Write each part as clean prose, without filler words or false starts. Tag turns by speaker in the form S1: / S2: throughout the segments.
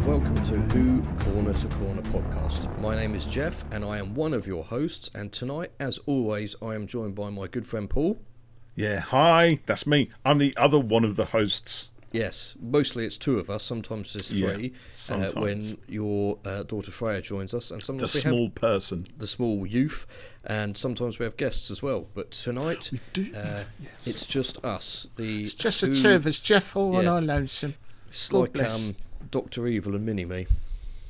S1: and welcome to Who Corner to Corner podcast. My name is Geoff and I am one of your hosts, and tonight, as always, I am joined by my good friend Paul.
S2: Yeah, hi, that's me. I'm the other one of the hosts.
S1: Yes, mostly it's two of us, sometimes there's three,
S2: sometimes.
S1: When your daughter Freya joins us, and sometimes
S2: the small person.
S1: The small youth, and sometimes we have guests as well. But tonight,
S2: Yes.
S1: it's just us.
S3: It's just the two of us, Geoff, all on our lonesome.
S1: It's
S3: God
S1: like
S3: bless.
S1: Dr. Evil and Mini-Me.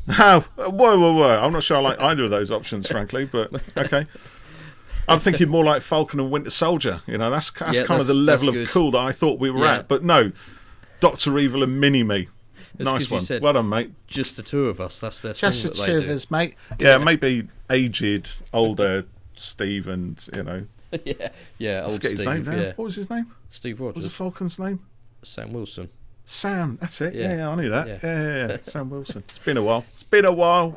S2: Oh, whoa. I'm not sure I like either of those options, frankly, but okay. I'm thinking more like Falcon and Winter Soldier. You know, that's kind of the level of cool that I thought we were at. But no, Dr. Evil and Mini-Me. Nice one. Well done, mate.
S1: Just the two of us. That's their
S3: Just the two of us, mate.
S2: Yeah, maybe aged, older Steve and, you know.
S1: yeah, old
S2: forget
S1: Steve.
S2: his name now.
S1: Yeah.
S2: What was his name?
S1: Steve
S2: What
S1: Rogers.
S2: was the Falcon's name?
S1: Sam Wilson.
S2: Sam, that's it.
S1: Yeah.
S2: Yeah, I knew that.
S1: Yeah.
S2: Yeah. Sam Wilson. It's been a while.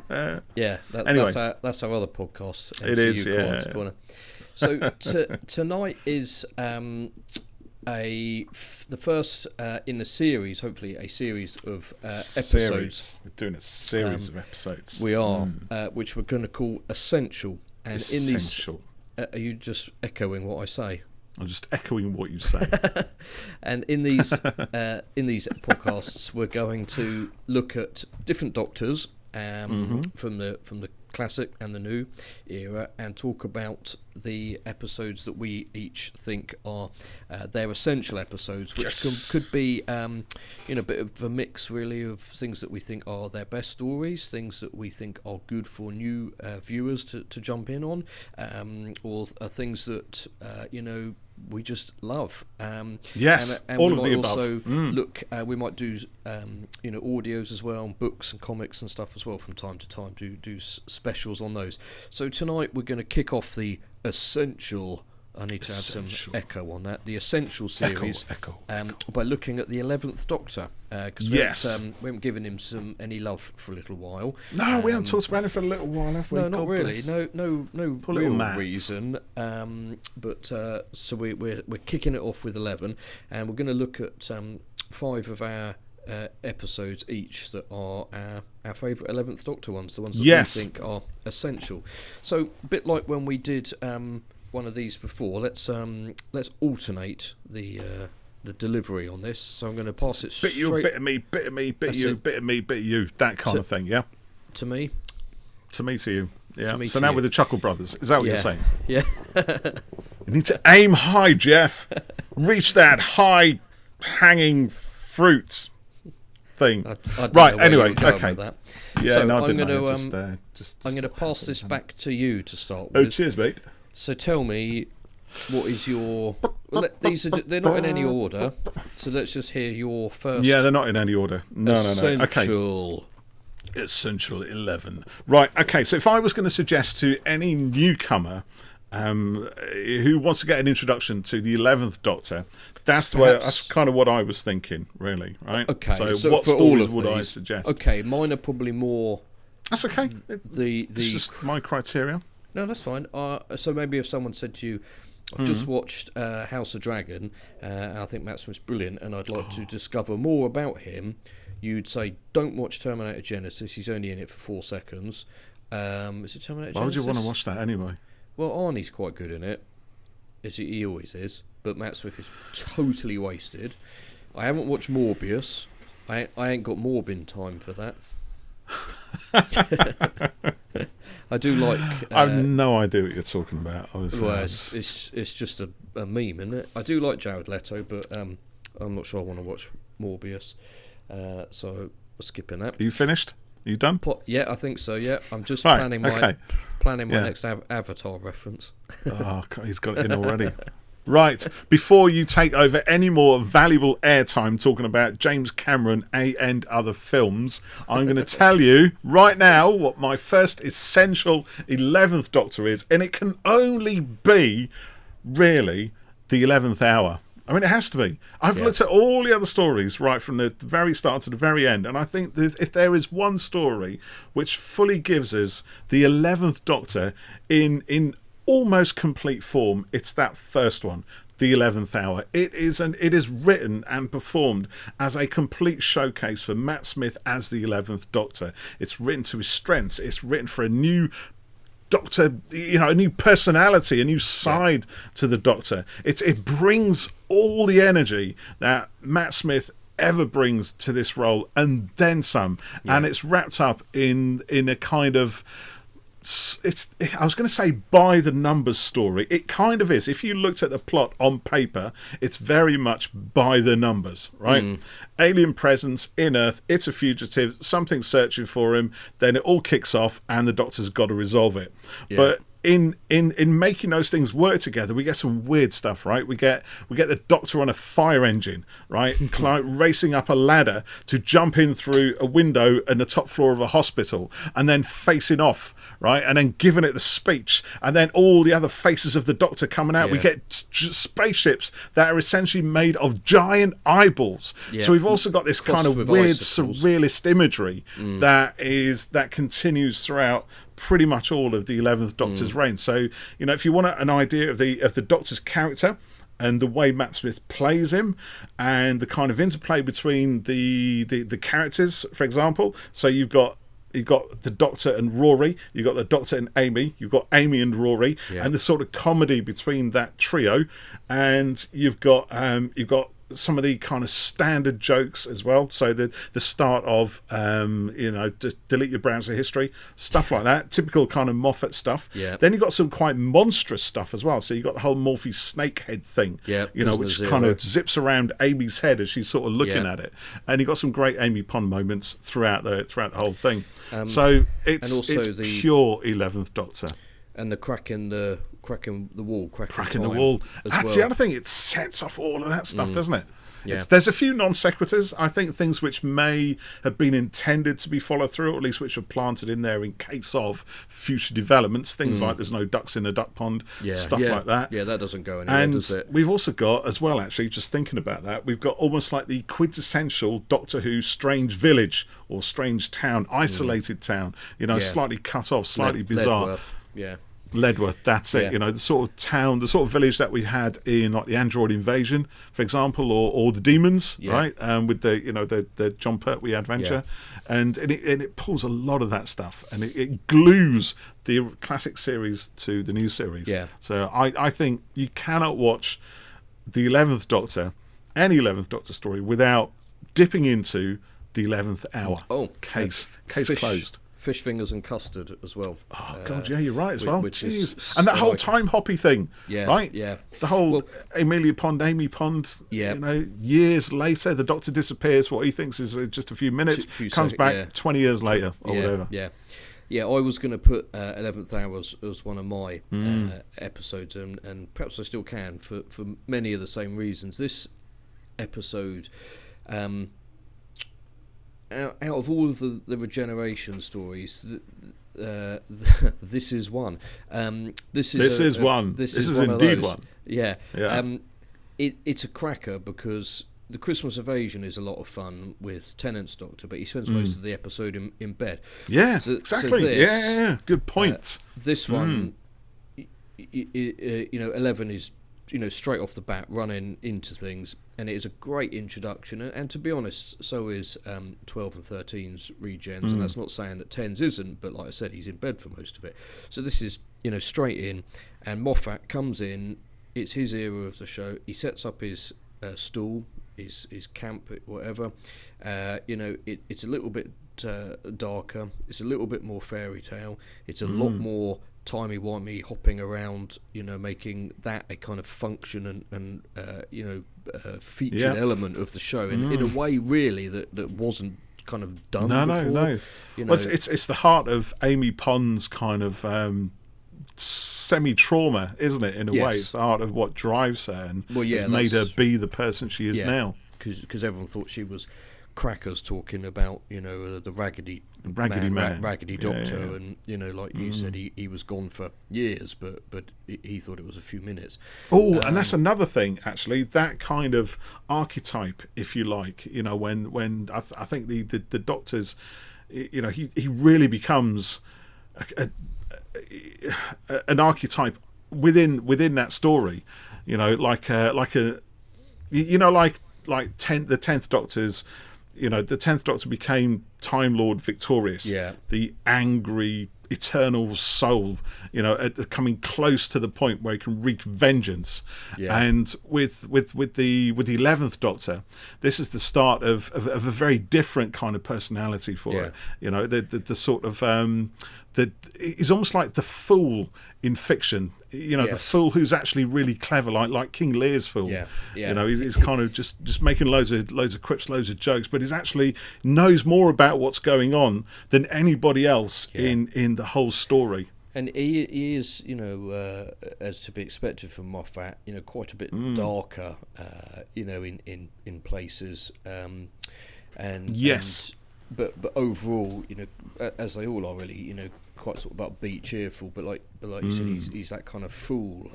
S1: Yeah,
S2: anyway.
S1: that's our other podcast.
S2: It is, yeah.
S1: Corner. So tonight is the first in a series, hopefully a series of episodes.
S2: We're doing a series of episodes.
S1: We are, which we're going to call Essential. And
S2: Essential.
S1: in these, are you just echoing what I say?
S2: I'm just echoing what you say.
S1: And in these podcasts, we're going to look at different doctors from the classic and the new era, and talk about the episodes that we each think are their essential episodes, which could be a bit of a mix really of things that we think are their best stories, things that we think are good for new viewers to jump in on, or things that we just love.
S2: Yes,
S1: and
S2: all
S1: we
S2: of
S1: might
S2: the
S1: also
S2: above.
S1: look. We might do audios as well, and books and comics and stuff as well from time to time. Do specials on those. So tonight we're going to kick off the Essential. I need to add some echo on that. The Essential series,
S2: echo.
S1: By looking at the 11th Doctor, because we haven't given him any love for a little while.
S2: No, we haven't talked about it for a little while, have we?
S1: No, not really.
S2: Bless.
S1: No real reason. But so we're kicking it off with 11, and we're going to look at 5 of our episodes each that are our favourite 11th Doctor ones, the ones that we think are essential. So a bit like when we did one of these before, let's alternate the delivery on this. So I'm going to pass it
S2: bit you, bit of me, bit of me, bit you, bit of me, bit of you, that kind of thing. Yeah.
S1: To me.
S2: To me, to you. Yeah.
S1: To me,
S2: so
S1: to
S2: now
S1: you.
S2: with the Chuckle Brothers, is that what you're saying?
S1: Yeah.
S2: You need to aim high, Geoff. Reach that high hanging fruit thing.
S1: I don't
S2: right.
S1: know
S2: Anyway.
S1: where you were going
S2: Okay.
S1: with that.
S2: Yeah.
S1: So
S2: no, I
S1: I'm
S2: didn't.
S1: going
S2: know.
S1: I'm going to pass this back to you to start with.
S2: Oh, cheers, mate.
S1: So tell me, what is your? These they're not in any order. So let's just hear your first.
S2: Yeah, they're not in any order. No. Okay. Essential 11. Right. Okay. So if I was going to suggest to any newcomer who wants to get an introduction to the 11th Doctor, that's kind of what I was thinking, really. Right.
S1: Okay.
S2: So what
S1: for
S2: stories
S1: all of
S2: would I
S1: these,
S2: suggest?
S1: Okay, mine are probably more.
S2: That's okay.
S1: It's
S2: just my criteria.
S1: No, that's fine. So maybe if someone said to you, I've just watched House of Dragon, and I think Matt Smith's brilliant, and I'd like to discover more about him, you'd say, don't watch Terminator Genesis, he's only in it for 4 seconds. Is it Terminator Genesis?
S2: Why would you want to watch that anyway?
S1: Well, Arnie's quite good in it, as he always is, but Matt Smith is totally wasted. I haven't watched Morbius. I ain't got Morbin time for that. I do like.
S2: I have no idea what you're talking about.
S1: It's just a meme, isn't it? I do like Jared Leto, but I'm not sure I want to watch Morbius, so we're skipping that.
S2: Are you finished? Are you done?
S1: Yeah, I think so. Yeah, I'm just planning my next Avatar reference.
S2: Oh, God, he's got it in already. Right, before you take over any more valuable airtime talking about James Cameron and other films, I'm going to tell you right now what my first essential 11th Doctor is, and it can only be, really, the 11th hour. I mean, it has to be. I've looked at all the other stories right from the very start to the very end, and I think that if there is one story which fully gives us the 11th Doctor in almost complete form, it's that first one. The 11th Hour. It is written and performed as a complete showcase for Matt Smith as the 11th Doctor. It's written to his strengths. It's written for a new Doctor, a new personality, a new side to the Doctor. It brings all the energy that Matt Smith ever brings to this role and then some. Yeah. And it's wrapped up in a kind of... I was going to say by the numbers story. It kind of is. If you looked at the plot on paper, it's very much by the numbers, right? Alien presence in Earth, it's a fugitive, something searching for him, then it all kicks off and the Doctor's got to resolve it. Yeah. But in making those things work together, we get some weird stuff, right? We get the Doctor on a fire engine, right? Racing up a ladder to jump in through a window in the top floor of a hospital and then facing off, right, and then giving it the speech, and then all the other faces of the Doctor coming out. Yeah. We get spaceships that are essentially made of giant eyeballs. Yeah. So we've also got this kind of weird surrealist imagery that continues throughout pretty much all of the 11th Doctor's reign. So, if you want an idea of the Doctor's character and the way Matt Smith plays him and the kind of interplay between the characters, for example, so you've got the Doctor and Rory, you've got the Doctor and Amy, you've got Amy and Rory, and the sort of comedy between that trio, and you've got some of the kind of standard jokes as well. So the start of just delete your browser history, stuff like that, typical kind of Moffat stuff. Yeah. Then you've got some quite monstrous stuff as well. So you've got the whole Morphe snakehead thing, which kind of zips around Amy's head as she's sort of looking at it. And you've got some great Amy Pond moments throughout the whole thing. So it's pure 11th Doctor.
S1: And the crack in the wall.
S2: That's the other thing. It sets off all of that stuff, doesn't it?
S1: Yeah.
S2: There's a few non sequiturs. I think things which may have been intended to be followed through, or at least which are planted in there in case of future developments. Things like there's no ducks in a duck pond, stuff like that.
S1: Yeah, that doesn't go anywhere, does it?
S2: We've also got, as well, actually, just thinking about that, we've got almost like the quintessential Doctor Who strange village or strange town, isolated town, slightly cut off, slightly bizarre.
S1: Ledworth. Yeah.
S2: Ledworth, that's it. The sort of town, the sort of village that we had in like the Android Invasion, for example, or the Demons, right? With the John Pertwee adventure, and it pulls a lot of that stuff, and it glues the classic series to the new series. Yeah. So I think you cannot watch the 11th Doctor, any 11th Doctor story, without dipping into the 11th Hour.
S1: Oh,
S2: case closed.
S1: Fish fingers and custard as well.
S2: Oh God, yeah, you're right as well.
S1: Which is
S2: and that whole time hoppy thing, right?
S1: Yeah.
S2: The whole Amy Pond. Years later, the Doctor disappears. What he thinks is just a few minutes, comes back 20 years later or whatever.
S1: Yeah. I was going to put 11th Hour as one of my episodes, and perhaps I still can for many of the same reasons. This episode. Out of all of the regeneration stories, this is one. This is
S2: one. This is indeed one.
S1: Yeah. It's a cracker because the Christmas Evasion is a lot of fun with Tennant's Doctor, but he spends most of the episode in bed.
S2: Yeah, exactly. So this, good point.
S1: This one, 11 is straight off the bat running into things, and it is a great introduction, and to be honest, so is 12 and 13's regens, and that's not saying that 10's isn't, but like I said, he's in bed for most of it. So this is straight in, and Moffat comes in. It's his era of the show. He sets up his stool, his camp, whatever. It's a little bit darker. It's a little bit more fairy tale. It's a lot more timey-wimey hopping around, making that a kind of function and featured element of the show in a way really that wasn't kind of done before.
S2: No. It's the heart of Amy Pond's kind of semi-trauma, isn't it, in a way? It's the heart of what drives her and has made her be the person she is now.
S1: Because everyone thought she was crackers talking about the raggedy man. Raggedy Doctor, and like you said, he was gone for years, but he thought it was a few minutes.
S2: And that's another thing, actually, that kind of archetype, if you like, when I think the Doctor's, he really becomes an archetype within that story. like the 10th Doctor's. The 10th Doctor became Time Lord Victorious, the angry eternal soul, coming close to the point where he can wreak vengeance. And with the 11th Doctor, this is the start of a very different kind of personality for it. The sort of he's almost like the fool in fiction. The fool who's actually really clever, like King Lear's fool. He's kind of just making loads of quips, loads of jokes, but he's actually knows more about what's going on than anybody else in the whole story.
S1: And he is, as to be expected from Moffat, quite a bit darker, in places. But overall, as they all are really, quite sort of upbeat, cheerful. But like you said, he's that kind of fool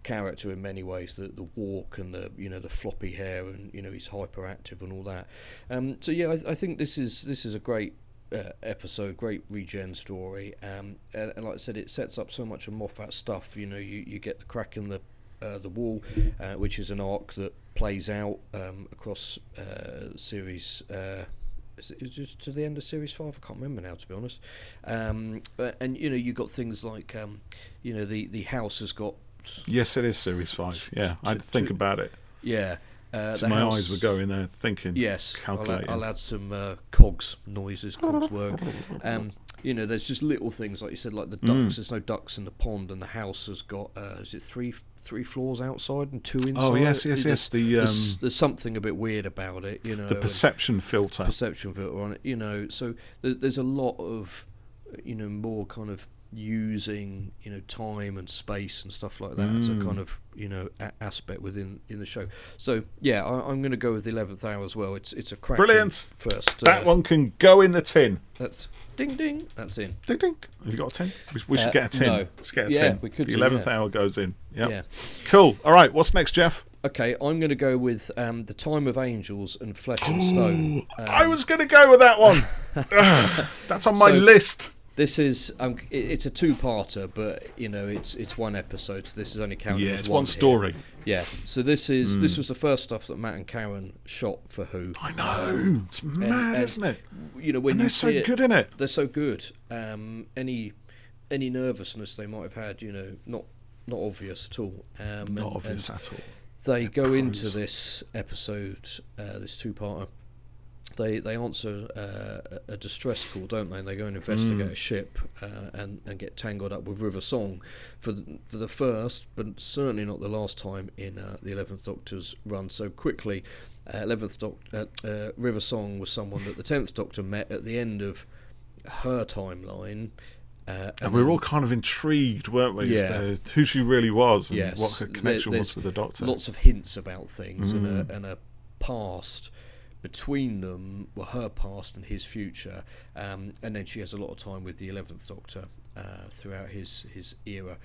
S1: character in many ways. The walk and the floppy hair, and he's hyperactive and all that. I think this is a great episode, great regen story. And like I said, it sets up so much of Moffat stuff. You get the crack in the wall, which is an arc that plays out across series. It's just to the end of series 5. I can't remember now, to be honest. And you got things like the house has got.
S2: Yes, it is series 5. Yeah, I had to think about it.
S1: Yeah.
S2: So my eyes were going there thinking.
S1: Yes,
S2: calculating.
S1: I'll add some cogs noises. Cogs work. There's just little things like you said, like the ducks. There's no ducks in the pond, and the house has got is it three floors outside and 2 inside?
S2: Oh yes.
S1: There's something a bit weird about it,
S2: The perception filter.
S1: On it, So there's a lot of more kind of using time and space and stuff like that as a kind of aspect within the show. So I'm going to go with the 11th hour as well. It's a cracking
S2: brilliant
S1: first.
S2: That one can go in the tin.
S1: That's ding ding. That's in.
S2: Ding ding. Have you got a tin? We should get a tin.
S1: No.
S2: Let's get a tin.
S1: We could.
S2: The 11th hour goes in. Yep.
S1: Yeah.
S2: Cool. All right. What's next, Geoff?
S1: Okay, I'm going to go with The Time of Angels and Flesh and Stone.
S2: I was going to go with that one. That's on my list.
S1: This is it's a two-parter, but it's one episode, so this is only counted as
S2: it's one story.
S1: Yeah, so this was the first stuff that Matt and Karen shot for Who.
S2: I know, it's mad, isn't it?
S1: When
S2: they're so good in it.
S1: They're so good. Any nervousness they might have had, not obvious at all.
S2: Not obvious at all.
S1: They go into this episode, this two-parter. They answer a distress call, don't they? And they go and investigate a ship and get tangled up with River Song for the first, but certainly not the last time in the 11th Doctor's run so quickly. 11th Doctor, River Song was someone that the 10th Doctor met at the end of her timeline.
S2: And we were all kind of intrigued, weren't we, as to who she really was and what her connection was to the Doctor.
S1: Lots of hints about things and a past between them, her past and his future, and then she has a lot of time with the 11th Doctor throughout his era.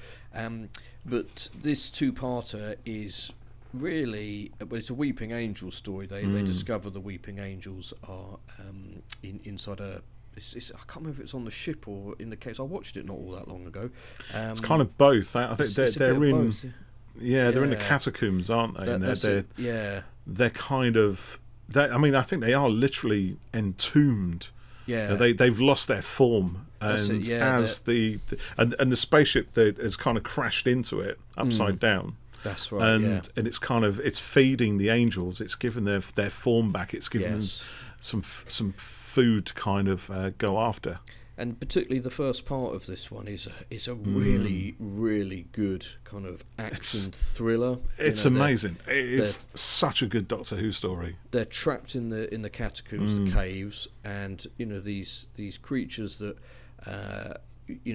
S1: But this two-parter is really, but it's a Weeping Angel story. They discover the Weeping Angels are inside a. I can't remember if it's on the ship or in the case. I watched it not all that long ago.
S2: It's kind of both. I think they're in.
S1: Both.
S2: They're in the catacombs, aren't they? They're kind of. I think they are literally entombed. Yeah, they've lost their form, and the spaceship that has kind of crashed into it upside down.
S1: That's right.
S2: And it's kind of it's feeding the angels. It's given their form back. It's given them some food to kind of go after. And
S1: particularly the first part of this one is a really, really good kind of action thriller.
S2: It's amazing. It is such a good Doctor Who story.
S1: They're trapped in the catacombs, the caves, and these creatures that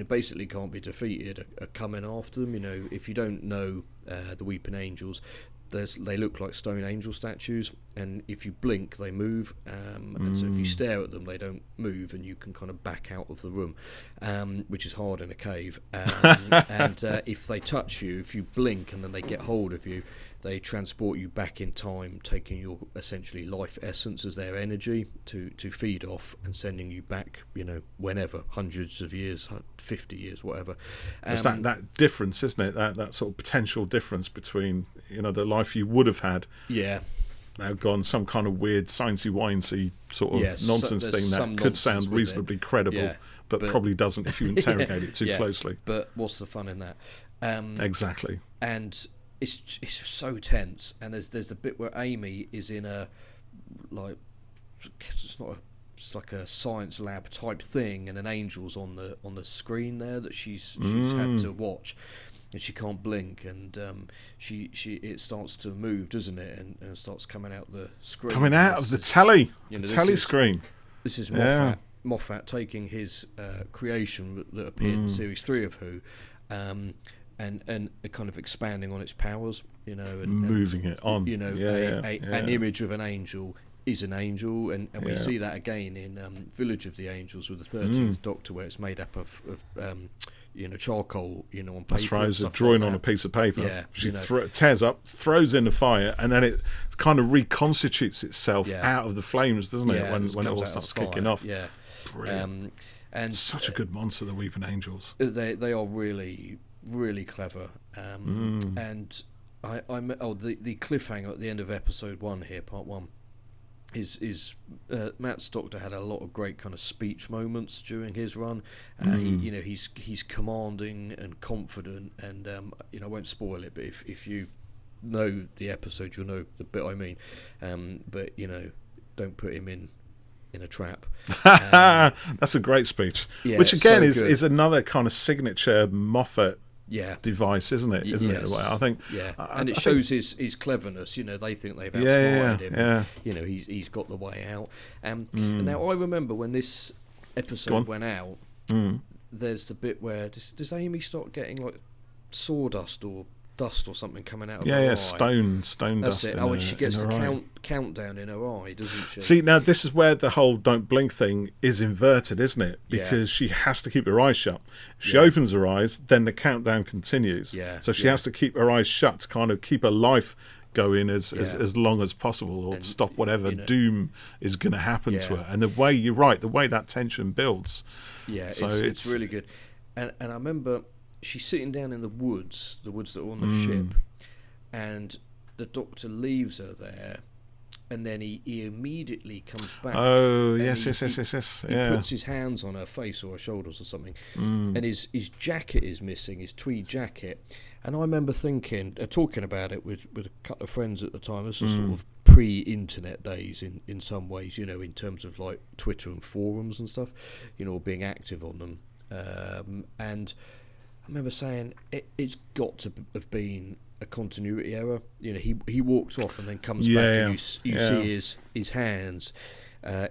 S1: basically can't be defeated are coming after them. If you don't know the Weeping Angels, they look like stone angel statues, and if you blink they move, and so if you stare at them they don't move, and you can kind of back out of the room, which is hard in a cave, and if they touch you, if you blink and then they get hold of you, they transport you back in time, taking your essentially life essence as their energy to feed off and sending you back, whenever, hundreds of years, 50 years, whatever.
S2: It's that difference, isn't it? That sort of potential difference between, the life you would have had.
S1: Yeah.
S2: Now gone some kind of weird sciencey sort of nonsense thing that could sound reasonably credible, but probably doesn't if you interrogate it too closely.
S1: But what's the fun in that?
S2: Exactly.
S1: And it's so tense. And there's the bit where Amy is in it's like a science lab type thing, and an angel's on the screen there that she's had to watch. And she can't blink, and it starts to move, doesn't it? And starts coming out the screen.
S2: Coming out of the telly, screen.
S1: This is Moffat taking his creation that appeared in series 3 of Who, and kind of expanding on its powers, and
S2: moving it on.
S1: An image of an angel is an angel, and we see that again in Village of the Angels with the 13th Doctor, where it's made up of charcoal, on paper.
S2: That's right, it's a drawing on a piece of paper. Yeah, she tears up, throws in the fire, and then it kind of reconstitutes itself out of the flames, doesn't it? When it all starts kicking off.
S1: Yeah,
S2: brilliant. And such a good monster, the Weeping Angels.
S1: They are really, really clever. And the cliffhanger at the end of episode 1 here, part 1. Is Matt's Doctor had a lot of great kind of speech moments during his run. He's commanding and confident, and I won't spoil it, but if you know the episode, you'll know the bit I mean. But don't put him in a trap.
S2: That's a great speech, which again is another kind of signature Moffat device, isn't it? Isn't it? I think.
S1: Yeah, and it shows his cleverness. They think they've outsmarted him. Yeah. He's got the way out. And now I remember when this episode went out. There's the bit where does Amy start getting like sawdust or dust or something coming out of her eye?
S2: stone
S1: That's
S2: dust.
S1: it. And she gets the countdown in her eye, doesn't she?
S2: See, now this is where the whole don't blink thing is inverted, isn't it? Because she has to keep her eyes shut. If she opens her eyes, then the countdown continues. So she has to keep her eyes shut to kind of keep her life going as long as possible, or stop whatever doom is going to happen to her. And the way that tension builds. Yeah, so
S1: it's really good. And I remember she's sitting down in the woods that are on the ship, and the Doctor leaves her there, and then he immediately comes back.
S2: Oh, yes.
S1: He puts his hands on her face or her shoulders or something, and his jacket is missing, his tweed jacket. And I remember thinking, talking about it with a couple of friends at the time. This was sort of pre-internet days in some ways, in terms of like Twitter and forums and stuff, being active on them. And I remember saying it's got to have been a continuity error. He walks off and then comes back, and you see his hands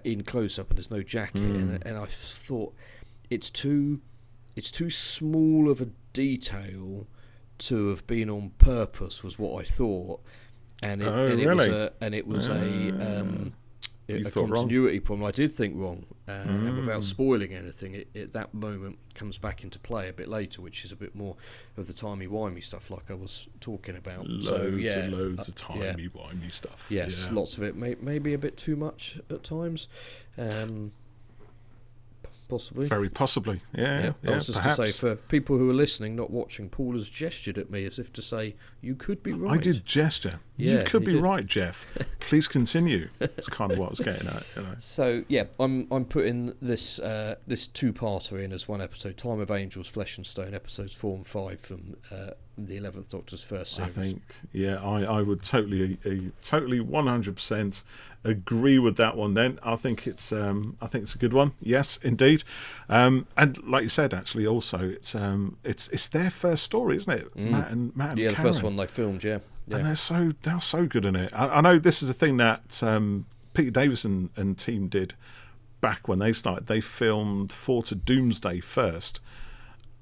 S1: in close up, and there's no jacket. And I thought it's too small of a detail to have been on purpose, was what I thought. And it was a continuity problem. I did think wrong, and without spoiling anything, that moment comes back into play a bit later, which is a bit more of the timey-wimey stuff like I was talking about.
S2: Loads of timey-wimey stuff.
S1: Yes, lots of it. Maybe a bit too much at times. Possibly.
S2: Very possibly, I was just
S1: to say, for people who are listening, not watching, Paul has gestured at me as if to say, you could be right.
S2: I did gesture. You could be right, Geoff. Please continue. That's kind of what I was getting at.
S1: So, I'm putting this two-parter in as one episode, Time of Angels, Flesh and Stone, episodes 4 and 5 from the 11th Doctor's first series.
S2: I think, I would totally 100% agree with that one. Then I think it's a good one. Yes, indeed. And like you said, actually, also it's their first story, isn't it? Matt and Karen.
S1: The first one they filmed. Yeah.
S2: And they're so good in it. I know this is a thing that Peter Davison and team did back when they started. They filmed 4 to Doomsday first,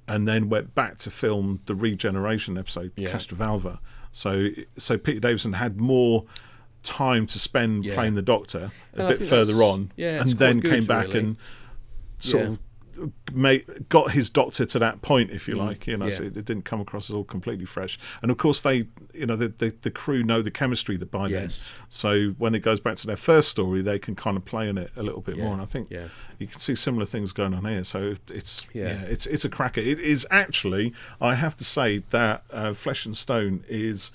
S2: and then went back to film the Regeneration episode, Castrovalva. So Peter Davison had more time to spend playing the Doctor a bit further on, and then came back and sort of got his Doctor to that point, if you like, you know,
S1: Yeah.
S2: so it didn't come across as all completely fresh. And of course, they, you know, the crew know the chemistry that by then.
S1: Yes.
S2: So when it goes back to their first story, they can kind of play in it a little bit
S1: Yeah.
S2: more. And I think
S1: Yeah.
S2: you can see similar things going on here. So it's
S1: Yeah.
S2: it's a cracker. It is actually, I have to say that Flesh and Stone is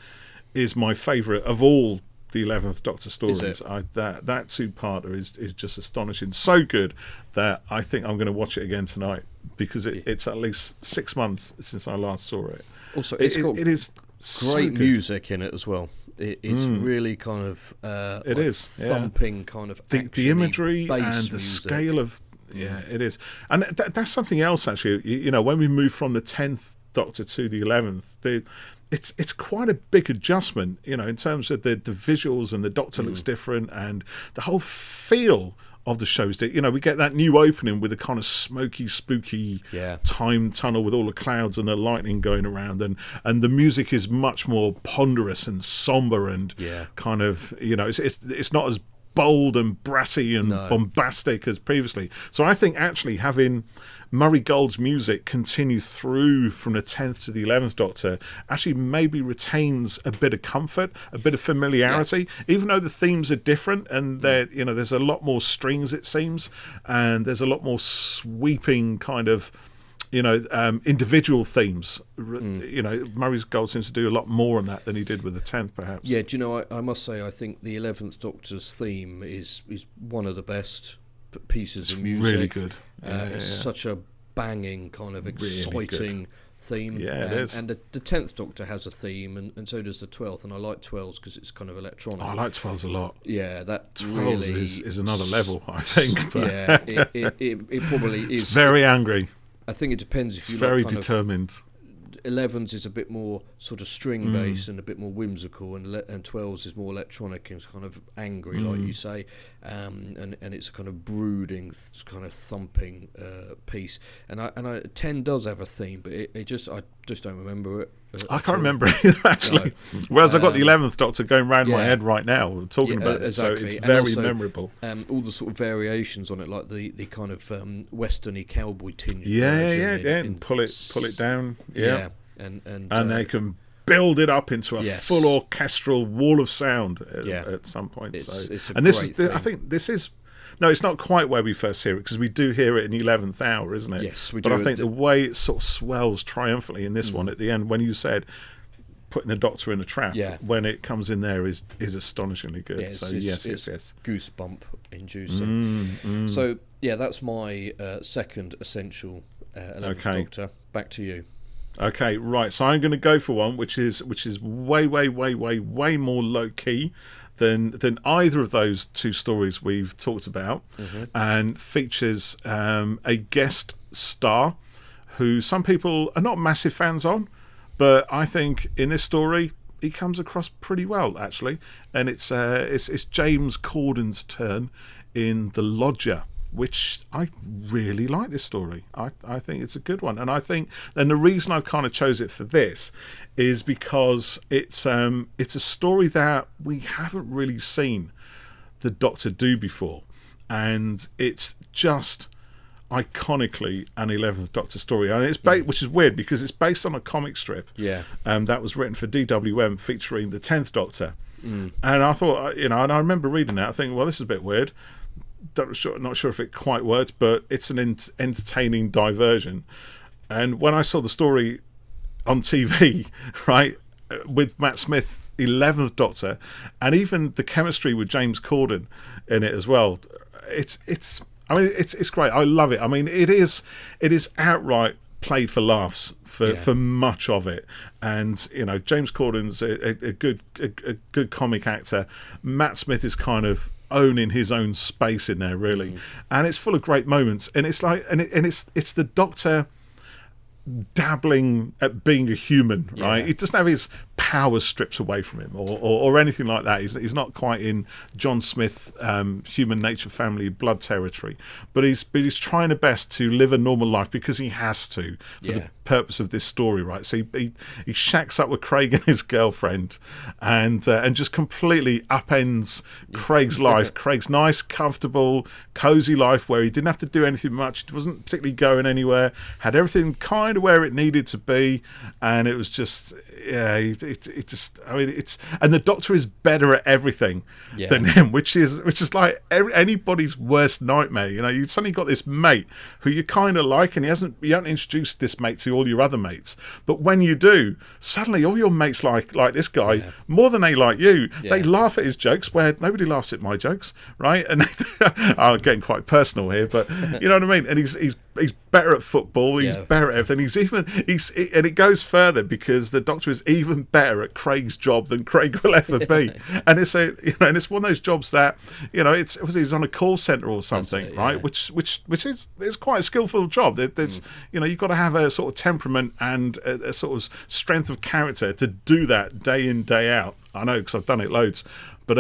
S2: my favourite of all the 11th Doctor stories.
S1: Is it?
S2: That two-parter is just astonishing. So good that I think I'm going to watch it again tonight, because it's at least 6 months since I last saw it.
S1: Also, it's got
S2: it is so
S1: great
S2: good.
S1: music in it as well. It's really kind of
S2: It
S1: like
S2: is, yeah.
S1: thumping kind of
S2: The
S1: action-y
S2: imagery and
S1: bass
S2: the
S1: music.
S2: scale of it is. And that's something else actually. You know, when we move from the 10th Doctor to the 11th, it's quite a big adjustment, you know, in terms of the visuals, and the Doctor looks different, and the whole feel of the shows. You know, we get that new opening with a kind of smoky, spooky time tunnel with all the clouds and the lightning going around, and the music is much more ponderous and somber and kind of, you know, it's not as bold and brassy and bombastic as previously. So I think actually having Murray Gold's music continue through from the 10th to the 11th Doctor actually maybe retains a bit of comfort, a bit of familiarity, even though the themes are different, and you know, there's a lot more strings, it seems, and there's a lot more sweeping kind of, you know, individual themes. You know, Murray Gold seems to do a lot more on that than he did with the 10th, perhaps.
S1: Yeah, do you know, I must say, I think the 11th Doctor's theme is one of the best pieces of music.
S2: Really good.
S1: It's such a banging, kind of exciting theme.
S2: Yeah, it is.
S1: And the 10th Doctor has a theme, and so does the 12th, and I like 12's because it's kind of electronic.
S2: I like 12's a lot.
S1: Yeah, that
S2: 12's
S1: really
S2: is another level, I think. But
S1: yeah, it probably is.
S2: It's very angry.
S1: I think it depends if
S2: It's
S1: you
S2: very
S1: like kind
S2: determined.
S1: 11's is a bit more sort of string based and a bit more whimsical, and 12's is more electronic and it's kind of angry, like you say, and it's a kind of brooding, kind of thumping piece. And 10 does have a theme, but I just don't remember it.
S2: I can't remember it, actually.
S1: No.
S2: Whereas I've got the 11th Doctor going round my
S1: yeah.
S2: head right now, talking about it, so
S1: exactly.
S2: it's
S1: And
S2: very
S1: also,
S2: memorable.
S1: All the sort of variations on it, like the kind of westerny cowboy tinge.
S2: Yeah,
S1: version
S2: and pull it down. Yeah.
S1: And
S2: they can build it up into a full orchestral wall of sound at some point.
S1: It's a
S2: and this
S1: great
S2: is,
S1: thing.
S2: I think this is. No, it's not quite where we first hear it, because we do hear it in the 11th hour, isn't it?
S1: Yes, we do.
S2: But I think the way it sort of swells triumphantly in this one at the end, when you said putting the Doctor in a trap, when it comes in there is astonishingly good.
S1: Yes,
S2: so
S1: it's goosebump inducing. So yeah, that's my second essential 11th Doctor. Back to you.
S2: Okay, right. So I'm going to go for one which is way more low key than either of those two stories we've talked about, and features a guest star who some people are not massive fans on, but I think in this story he comes across pretty well, actually. And it's James Corden's turn in The Lodger, which I really like this story. I think it's a good one. And I think, and the reason I kind of chose it for this is because it's a story that we haven't really seen the Doctor do before. And it's just iconically an 11th Doctor story. And it's which is weird because it's based on a comic strip that was written for DWM featuring the 10th Doctor. And I thought, you know, and I remember reading that, I think, well, this is a bit weird. Not sure if it quite worked, but it's an entertaining diversion. And when I saw the story on TV, right, with Matt Smith's 11th Doctor, and even the chemistry with James Corden in it as well, it's great. I love it. I mean, it is outright played for laughs for much of it. And you know, James Corden's a good comic actor. Matt Smith is kind of owning his own space in there, really, and it's full of great moments. And it's like, and it's the Doctor dabbling at being a human, right? He doesn't have his powers stripped away from him or anything like that. He's not quite in John Smith human nature family blood territory, but he's trying the best to live a normal life because he has to purpose of this story, right? So he shacks up with Craig and his girlfriend, and just completely upends Craig's life. Craig's nice, comfortable, cozy life where he didn't have to do anything much. He wasn't particularly going anywhere. Had everything kind of where it needed to be, and it was just. Yeah, it just. I mean, it's and the Doctor is better at everything than him, which is like anybody's worst nightmare. You know, you suddenly got this mate who you kind of like, and you haven't introduced this mate to all your other mates. But when you do, suddenly all your mates like this guy more than they like you. Yeah. They laugh at his jokes where nobody laughs at my jokes, right? And I'm getting quite personal here, but you know what I mean. And he's better at football. He's better at everything. And it goes further because the Doctor is even better at Craig's job than Craig will ever be. And it's and it's one of those jobs that he's on a call center or something, right? Which is quite a skillful job. There's you've got to have a sort of temperament and a sort of strength of character to do that day in, day out. I know because I've done it loads. But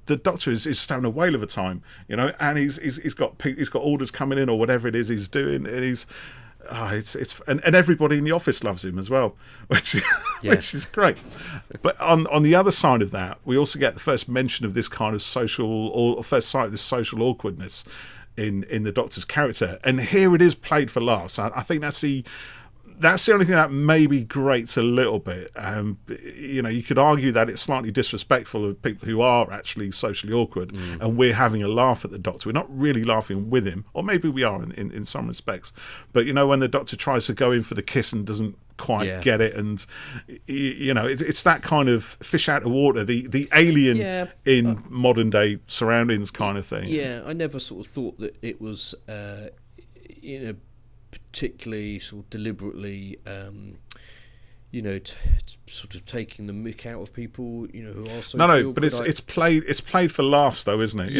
S2: the Doctor is just having a whale of a time, and he's got orders coming in or whatever it is he's doing, and and everybody in the office loves him as well, which is great. But on the other side of that, we also get the first mention of this kind of first sight of this social awkwardness in the Doctor's character, and here it is played for laughs. I think that's the only thing that maybe grates a little bit. You could argue that it's slightly disrespectful of people who are actually socially awkward, and we're having a laugh at the Doctor. We're not really laughing with him, or maybe we are in some respects. But when the Doctor tries to go in for the kiss and doesn't quite get it, and it's that kind of fish out of water, the alien in modern day surroundings kind of thing.
S1: Yeah, I never sort of thought that it was particularly sort of deliberately sort of taking the mick out of people who are socially awkward.
S2: But it's played for laughs though, isn't it?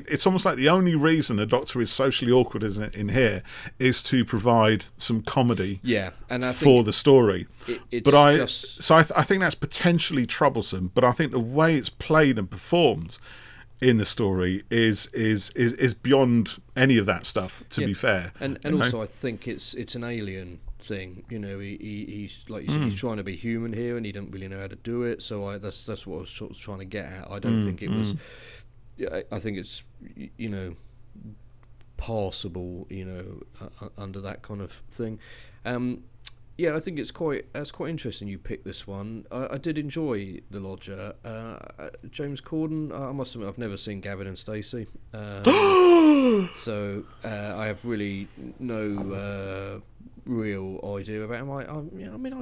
S2: It's almost like the only reason the Doctor is socially awkward, isn't it, in here, is to provide some comedy for the story. I think that's potentially troublesome, but I think the way it's played and performed in the story is beyond any of that stuff, to be fair.
S1: And also I think it's an alien thing. He's like you said, he's trying to be human here, and he doesn't really know how to do it. So that's what I was sort of trying to get at. I don't think it was. I think it's passable. Under that kind of thing. I think it's quite interesting you picked this one. I did enjoy The Lodger. James Corden, I must admit I've never seen Gavin and Stacey. So I have really no real idea about him. I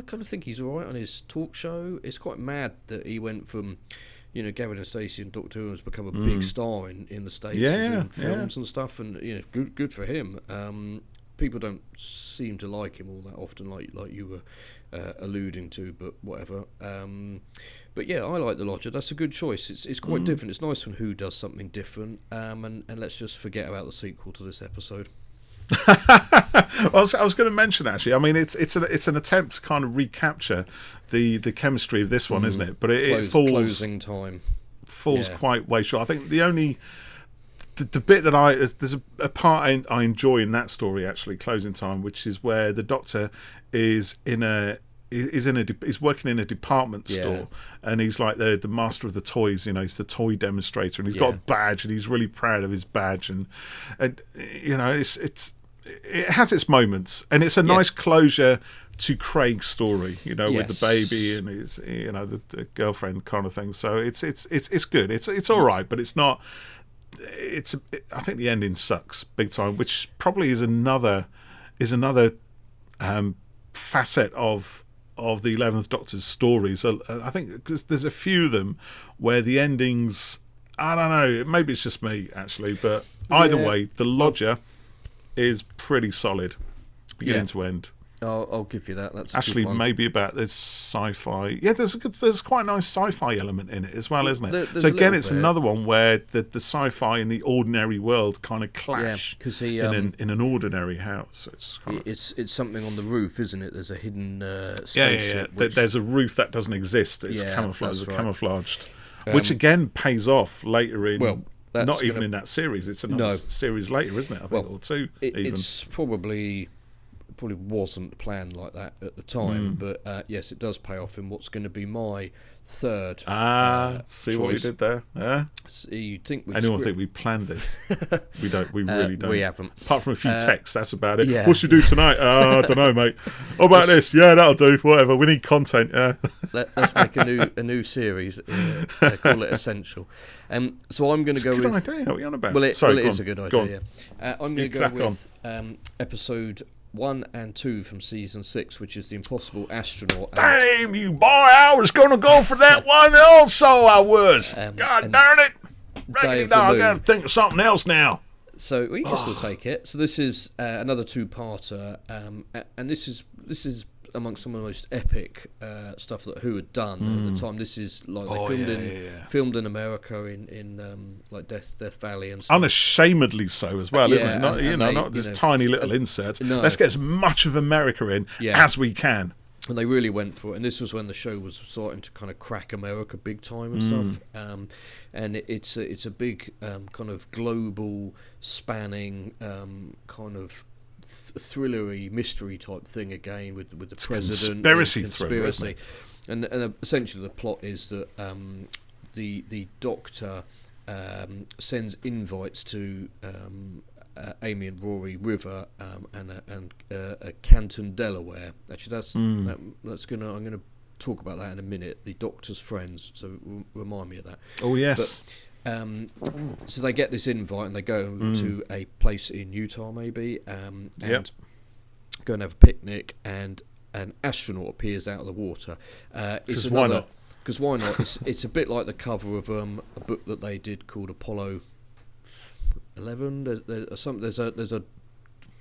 S1: kind of think he's all right on his talk show. It's quite mad that he went from Gavin and Stacey and Doctor Who has become a big star in the States and films and stuff, and good for him. People don't seem to like him all that often, like you were alluding to, but whatever. But I like The Lodger. That's a good choice. It's quite different. It's nice when Who does something different. And let's just forget about the sequel to this episode.
S2: I was going to mention, actually. I mean, it's an attempt to kind of recapture the chemistry of this one, isn't it? But it falls
S1: closing time
S2: falls quite way short. I think the bit that there's a part I enjoy in that story, actually, closing time, which is where the Doctor is working in a department store, and he's like the master of the toys. He's the toy demonstrator, and he's got a badge, and he's really proud of his badge, and it has its moments, and it's a nice closure to Craig's story, with the baby and his, the girlfriend kind of thing. So it's good. It's all right, but it's not. I think the ending sucks big time, which probably is another facet of the 11th Doctor's stories. I think there's a few of them where the endings, I don't know, maybe it's just me actually, but either way, The Lodger is pretty solid beginning to end.
S1: I'll give you that. That's
S2: actually maybe about this sci-fi. Yeah, there's quite a nice sci-fi element in it as well, isn't it? So again, it's another one where the sci-fi and the ordinary world kind of clash in an ordinary house. So
S1: it's something on the roof, isn't it? There's a hidden spaceship.
S2: There's a roof that doesn't exist. It's camouflaged, which again pays off later in. Not even in that series. It's another series later, isn't it? I think, or two.
S1: It's probably probably wasn't planned like that at the time, but yes, it does pay off in what's going to be my third.
S2: See
S1: choice.
S2: what you did there? Yeah.
S1: So you think
S2: Anyone think we planned this? We don't. We really don't.
S1: We haven't.
S2: Apart from a few texts, that's about it.
S1: Yeah.
S2: What should you do tonight? I don't know, mate. What about this? Yeah, that'll do. Whatever. We need content. Yeah.
S1: Let's make a new series. Call it Essential. So I'm going to go with.
S2: Good idea. What are you on about?
S1: Well, it is a good
S2: Go
S1: idea. Yeah. I'm going to go with episode 1 and 2 from season 6, which is the Impossible Astronaut.
S2: Damn you, boy! I was going to go for that one also. I was. God darn it! I'm going to think of something else now.
S1: So you can still take it. So this is another two-parter, and this is amongst some of the most epic stuff that Who had done at the time. This is like they filmed in America in like Death Valley and stuff.
S2: Unashamedly so as well, isn't it? Not this tiny little insert.
S1: No.
S2: Let's get as much of America in as we can.
S1: And they really went for it. And this was when the show was starting to kind of crack America big time and stuff. And it's a big kind of global spanning kind of thrillery mystery type thing again with the president.
S2: Conspiracy thriller.
S1: And essentially the plot is that the Doctor sends invites to Amy and Rory River and Canton, Delaware. Actually, that's gonna. I'm gonna talk about that in a minute. The Doctor's friends. So remind me of that.
S2: Oh yes.
S1: But, so they get this invite and they go to a place in Utah, maybe, and go and have a picnic. And an astronaut appears out of the water.
S2: Because why not?
S1: Because why not? It's a bit like the cover of a book that they did called Apollo 11. There's a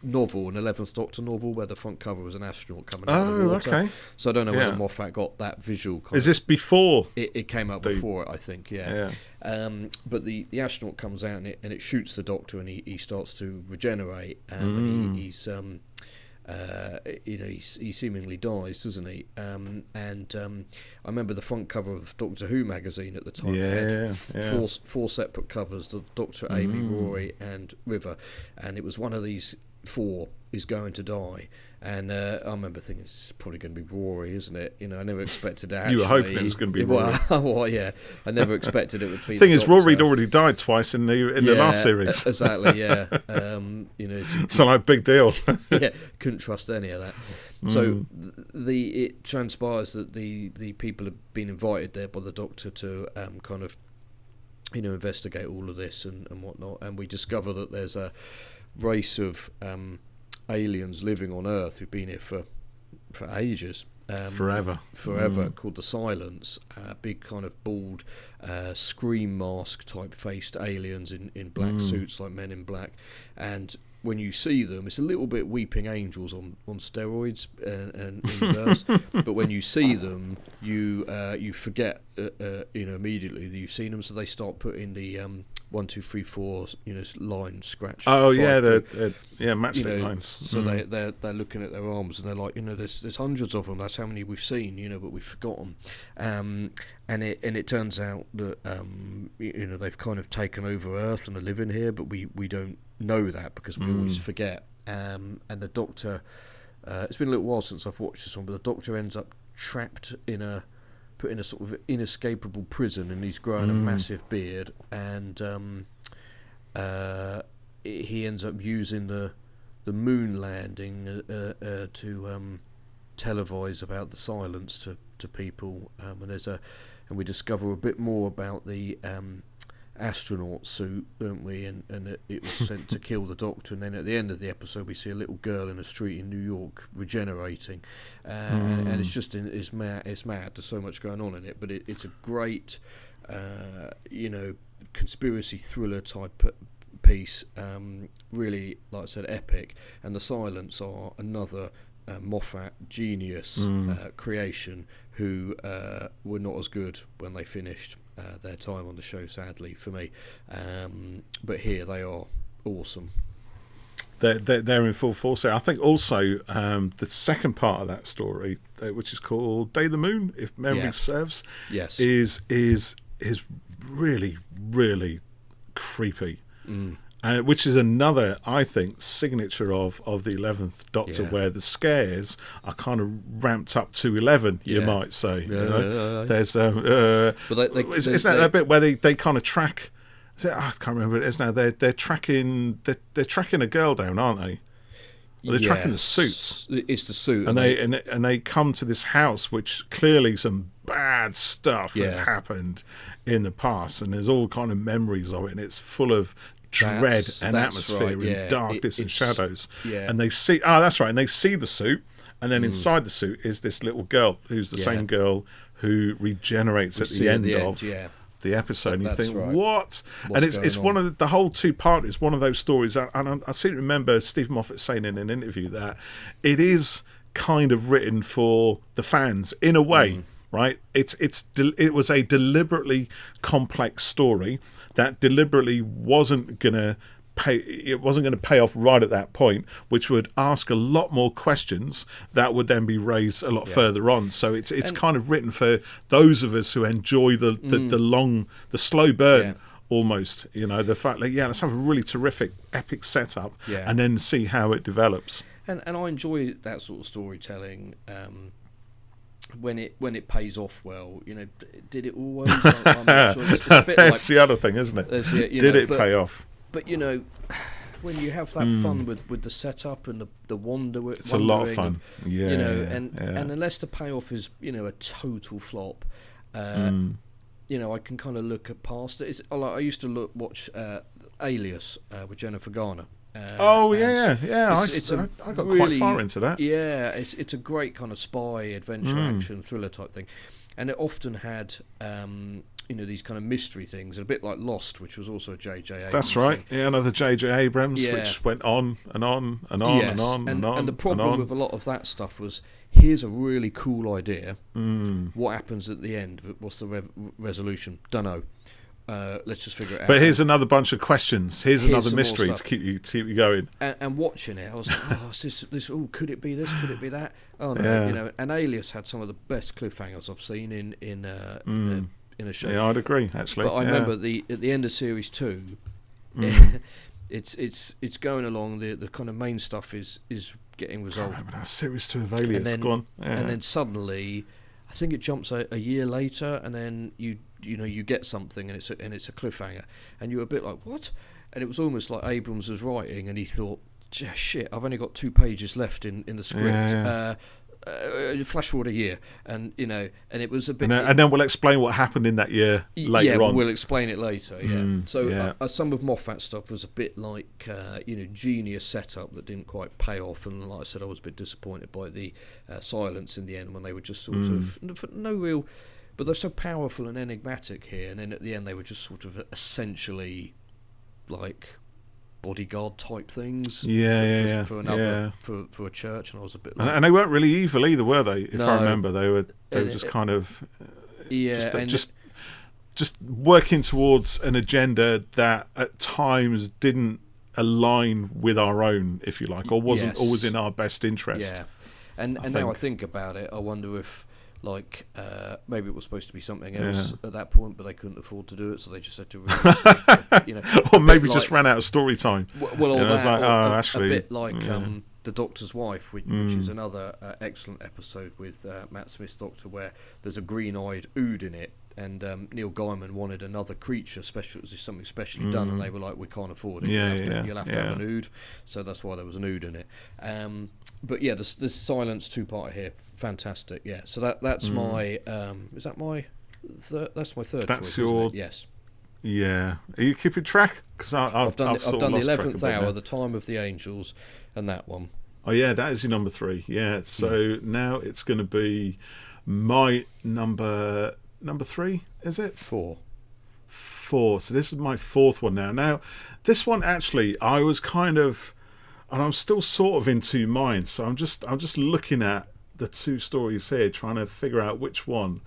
S1: novel, an 11th Doctor novel, where the front cover was an astronaut coming out of the water.
S2: Okay.
S1: So I don't know whether Moffat got that visual.
S2: Is this before?
S1: It came out before it, I think. Yeah. But the astronaut comes out and it shoots the Doctor, and he starts to regenerate, and he seemingly dies, doesn't he? I remember the front cover of Doctor Who magazine at the time. Had four separate covers: the Doctor, Amy, Rory, and River, and it was one of these four is going to die. And I remember thinking, it's probably going to be Rory, isn't it? I never expected that.
S2: You were hoping it was going to be Rory.
S1: Well, yeah. I never expected it would be.
S2: The thing is, Rory'd already died twice in the last series.
S1: Exactly, yeah.
S2: So like, big deal.
S1: Yeah, couldn't trust any of that. So it transpires that the people have been invited there by the Doctor to kind of investigate all of this and whatnot, and we discover that there's a race of aliens living on Earth who've been here for ages. Forever, called the Silence. Big kind of bald scream mask type faced aliens in black suits like Men in Black. And when you see them, it's a little bit Weeping Angels on steroids and inverse. But when you see them, you forget immediately that you've seen them, so they start putting the 1, 2, 3, 4 line scratch.
S2: Oh yeah, matchstick lines.
S1: So they're looking at their arms and they're like, there's hundreds of them. That's how many we've seen, but we've forgotten. And it turns out that they've kind of taken over Earth and are living here, but we don't know that because we always forget. And the Doctor, it's been a little while since I've watched this one, but the Doctor ends up trapped put in a sort of inescapable prison, and he's growing a massive beard, and he ends up using the moon landing to televise about the Silence to people, and we discover a bit more about the astronaut suit, don't we? And it was sent to kill the Doctor, and then at the end of the episode we see a little girl in a street in New York regenerating, and it's mad. There's so much going on in it, but it's a great conspiracy thriller type piece, really, like I said, epic. And the Silence are another Moffat genius creation who were not as good when they finished their time on the show, sadly for me, but here they are awesome.
S2: They're in full force there. I think also the second part of that story, which is called Day of the Moon, if memory serves, is really, really creepy. Which is another, I think, signature of the 11th Doctor, where the scares are kind of ramped up to 11, you might say. There's isn't that bit where they kind of track? I can't remember what it is now. They're tracking a girl down, aren't they? Well, they're tracking the suits.
S1: It's the suit,
S2: and they come to this house, which clearly some bad stuff had happened in the past, and there's all kind of memories of it, and it's full of dread and atmosphere and darkness and shadows. And they see, that's right, and they see the suit, and then inside the suit is this little girl who's the same girl who regenerates at the end of the episode, and you think, what? And it's one of the whole two-part is one of those stories, and I seem to remember Steve Moffat saying in an interview that it is kind of written for the fans in a way, right? It was a deliberately complex story that deliberately wasn't going to pay off right at that point, which would ask a lot more questions that would then be raised a lot further on. So it's kind of written for those of us who enjoy the slow burn almost, the fact that let's have a really terrific epic setup and then see how it develops.
S1: And I enjoy that sort of storytelling when it pays off well. Did it always? I'm not sure. It's a bit
S2: That's the other thing, isn't it? Did it pay off?
S1: But when you have that fun with the setup and the wonder,
S2: it's a lot of fun.
S1: And unless the payoff is a total flop, I can kind of look at past it. I used to watch Alias with Jennifer Garner. I got quite far into that. Yeah, it's a great kind of spy adventure action thriller type thing, and it often had these kind of mystery things, a bit like Lost, which was also a J.J. Abrams.
S2: That's right. Yeah, another J.J. Abrams, which went on and on and on and on and on.
S1: And the problem with a lot of that stuff was, here's a really cool idea. What happens at the end? What's the resolution? Dunno. Let's just figure it out.
S2: But here's another bunch of questions. Here's another mystery to keep you going.
S1: And watching it, I was like, this. Oh, could it be this? Could it be that? Oh no, And Alias had some of the best cliffhangers I've seen in a show.
S2: Yeah, I'd agree, actually.
S1: But I remember at the end of series 2, it's going along. The kind of main stuff is getting resolved.
S2: I remember now, series 2 of Alias. Go on.
S1: And then suddenly, I think it jumps a year later, and then you get something, and it's a cliffhanger, and you're a bit like, what? And it was almost like Abrams was writing, and he thought, shit, I've only got 2 pages left in the script. Flash forward a year, and it was a bit.
S2: And then we'll explain what happened in that year later on.
S1: We'll explain it later. Some of Moffat's stuff was a bit like genius setup that didn't quite pay off, and like I said, I was a bit disappointed by the silence in the end when they were just sort of no real. But they're so powerful and enigmatic here, and then at the end they were just sort of essentially like bodyguard type things for a church, and I was a bit like,
S2: and they weren't really evil either, were they? If I remember, they were just kind of just working towards an agenda that at times didn't align with our own, if you like, or wasn't always in our best interest.
S1: And now I think about it, I wonder if maybe it was supposed to be something else at that point, but they couldn't afford to do it, so they just had to
S2: or maybe just ran out of story time.
S1: A bit like The Doctor's Wife, which is another excellent episode with Matt Smith's Doctor, where there's a green-eyed ood in it, and Neil Gaiman wanted another creature, something specially done, and they were like, we can't afford it. You'll have to have an ood, so that's why there was an ood in it. But yeah, this Silence 2-parter here, fantastic. Yeah, so that's my is that my that's my third
S2: that's
S1: choice,
S2: your
S1: isn't it? Yes.
S2: Yeah, are you keeping track? Because I've done the
S1: 11th Hour, The Time of the Angels, and that one.
S2: Oh yeah, that is your number 3. Yeah, so now it's going to be my number 3. Is it
S1: 4?
S2: So this is my 4th one now. Now this one actually, I was kind of. And I'm still sort of in 2 minds, so I'm just looking at the 2 stories here, trying to figure out which one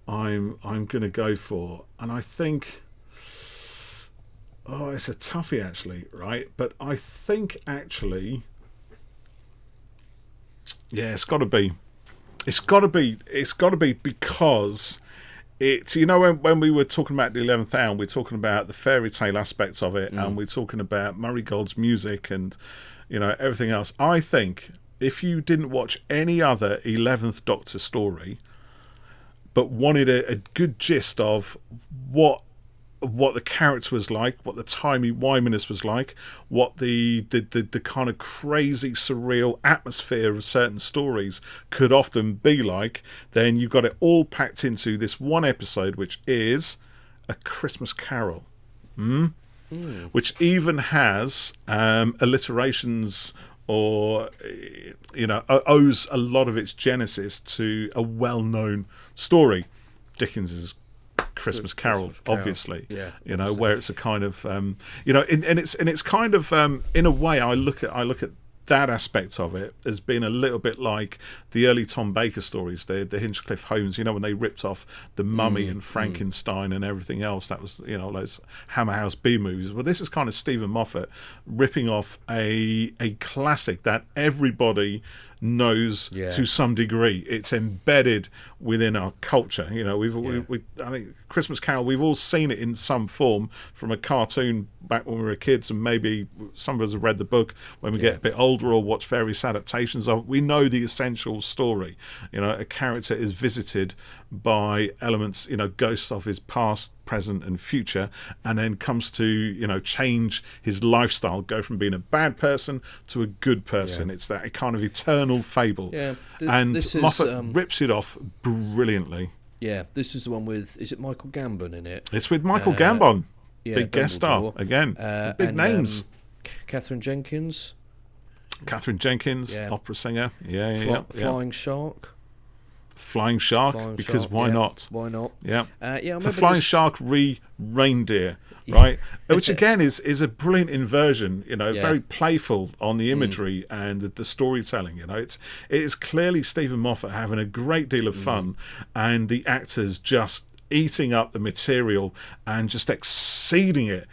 S2: I'm going to go for. And I think, it's a toughie actually, right? But I think actually, it's got to be because it's when we were talking about the 11th Hour, we're talking about the fairy tale aspects of it, and we're talking about Murray Gold's music and everything else. I think if you didn't watch any other 11th Doctor story, but wanted a good gist of what the character was like, what the timey-wiminess was like, what the kind of crazy, surreal atmosphere of certain stories could often be like, then you've got it all packed into this one episode, which is A Christmas Carol. Which even has alliterations, or owes a lot of its genesis to a well-known story, Dickens's Christmas Carol, obviously. Where it's a kind of and it's kind of in a way I look at that aspect of it as being a little bit like the early Tom Baker stories, the Hinchcliffe Holmes, when they ripped off the Mummy and Frankenstein and everything else. That was those Hammer House B movies. Well, this is kind of Stephen Moffat ripping off a classic that everybody knows to some degree. It's embedded within our culture. I think Christmas Carol, we've all seen it in some form from a cartoon back when we were kids, and maybe some of us have read the book when we get a bit older or watch various adaptations of it. We know the essential story. A character is visited by elements, ghosts of his past, present and future, and then comes to change his lifestyle, go from being a bad person to a good person. It's that kind of eternal fable, and Moffat rips it off brilliantly.
S1: This is the one with, is it Michael Gambon in it?
S2: It's with Michael Gambon, big guest star again, big names.
S1: Catherine Jenkins,
S2: opera singer,
S1: Flying Shark.
S2: Flying Shark, because why not?
S1: Why not?
S2: Yeah.
S1: I remember
S2: the Flying Shark reindeer, right? Which again is a brilliant inversion. Very playful on the imagery and the storytelling. It is clearly Stephen Moffat having a great deal of fun, and the actors just eating up the material and just exceeding it.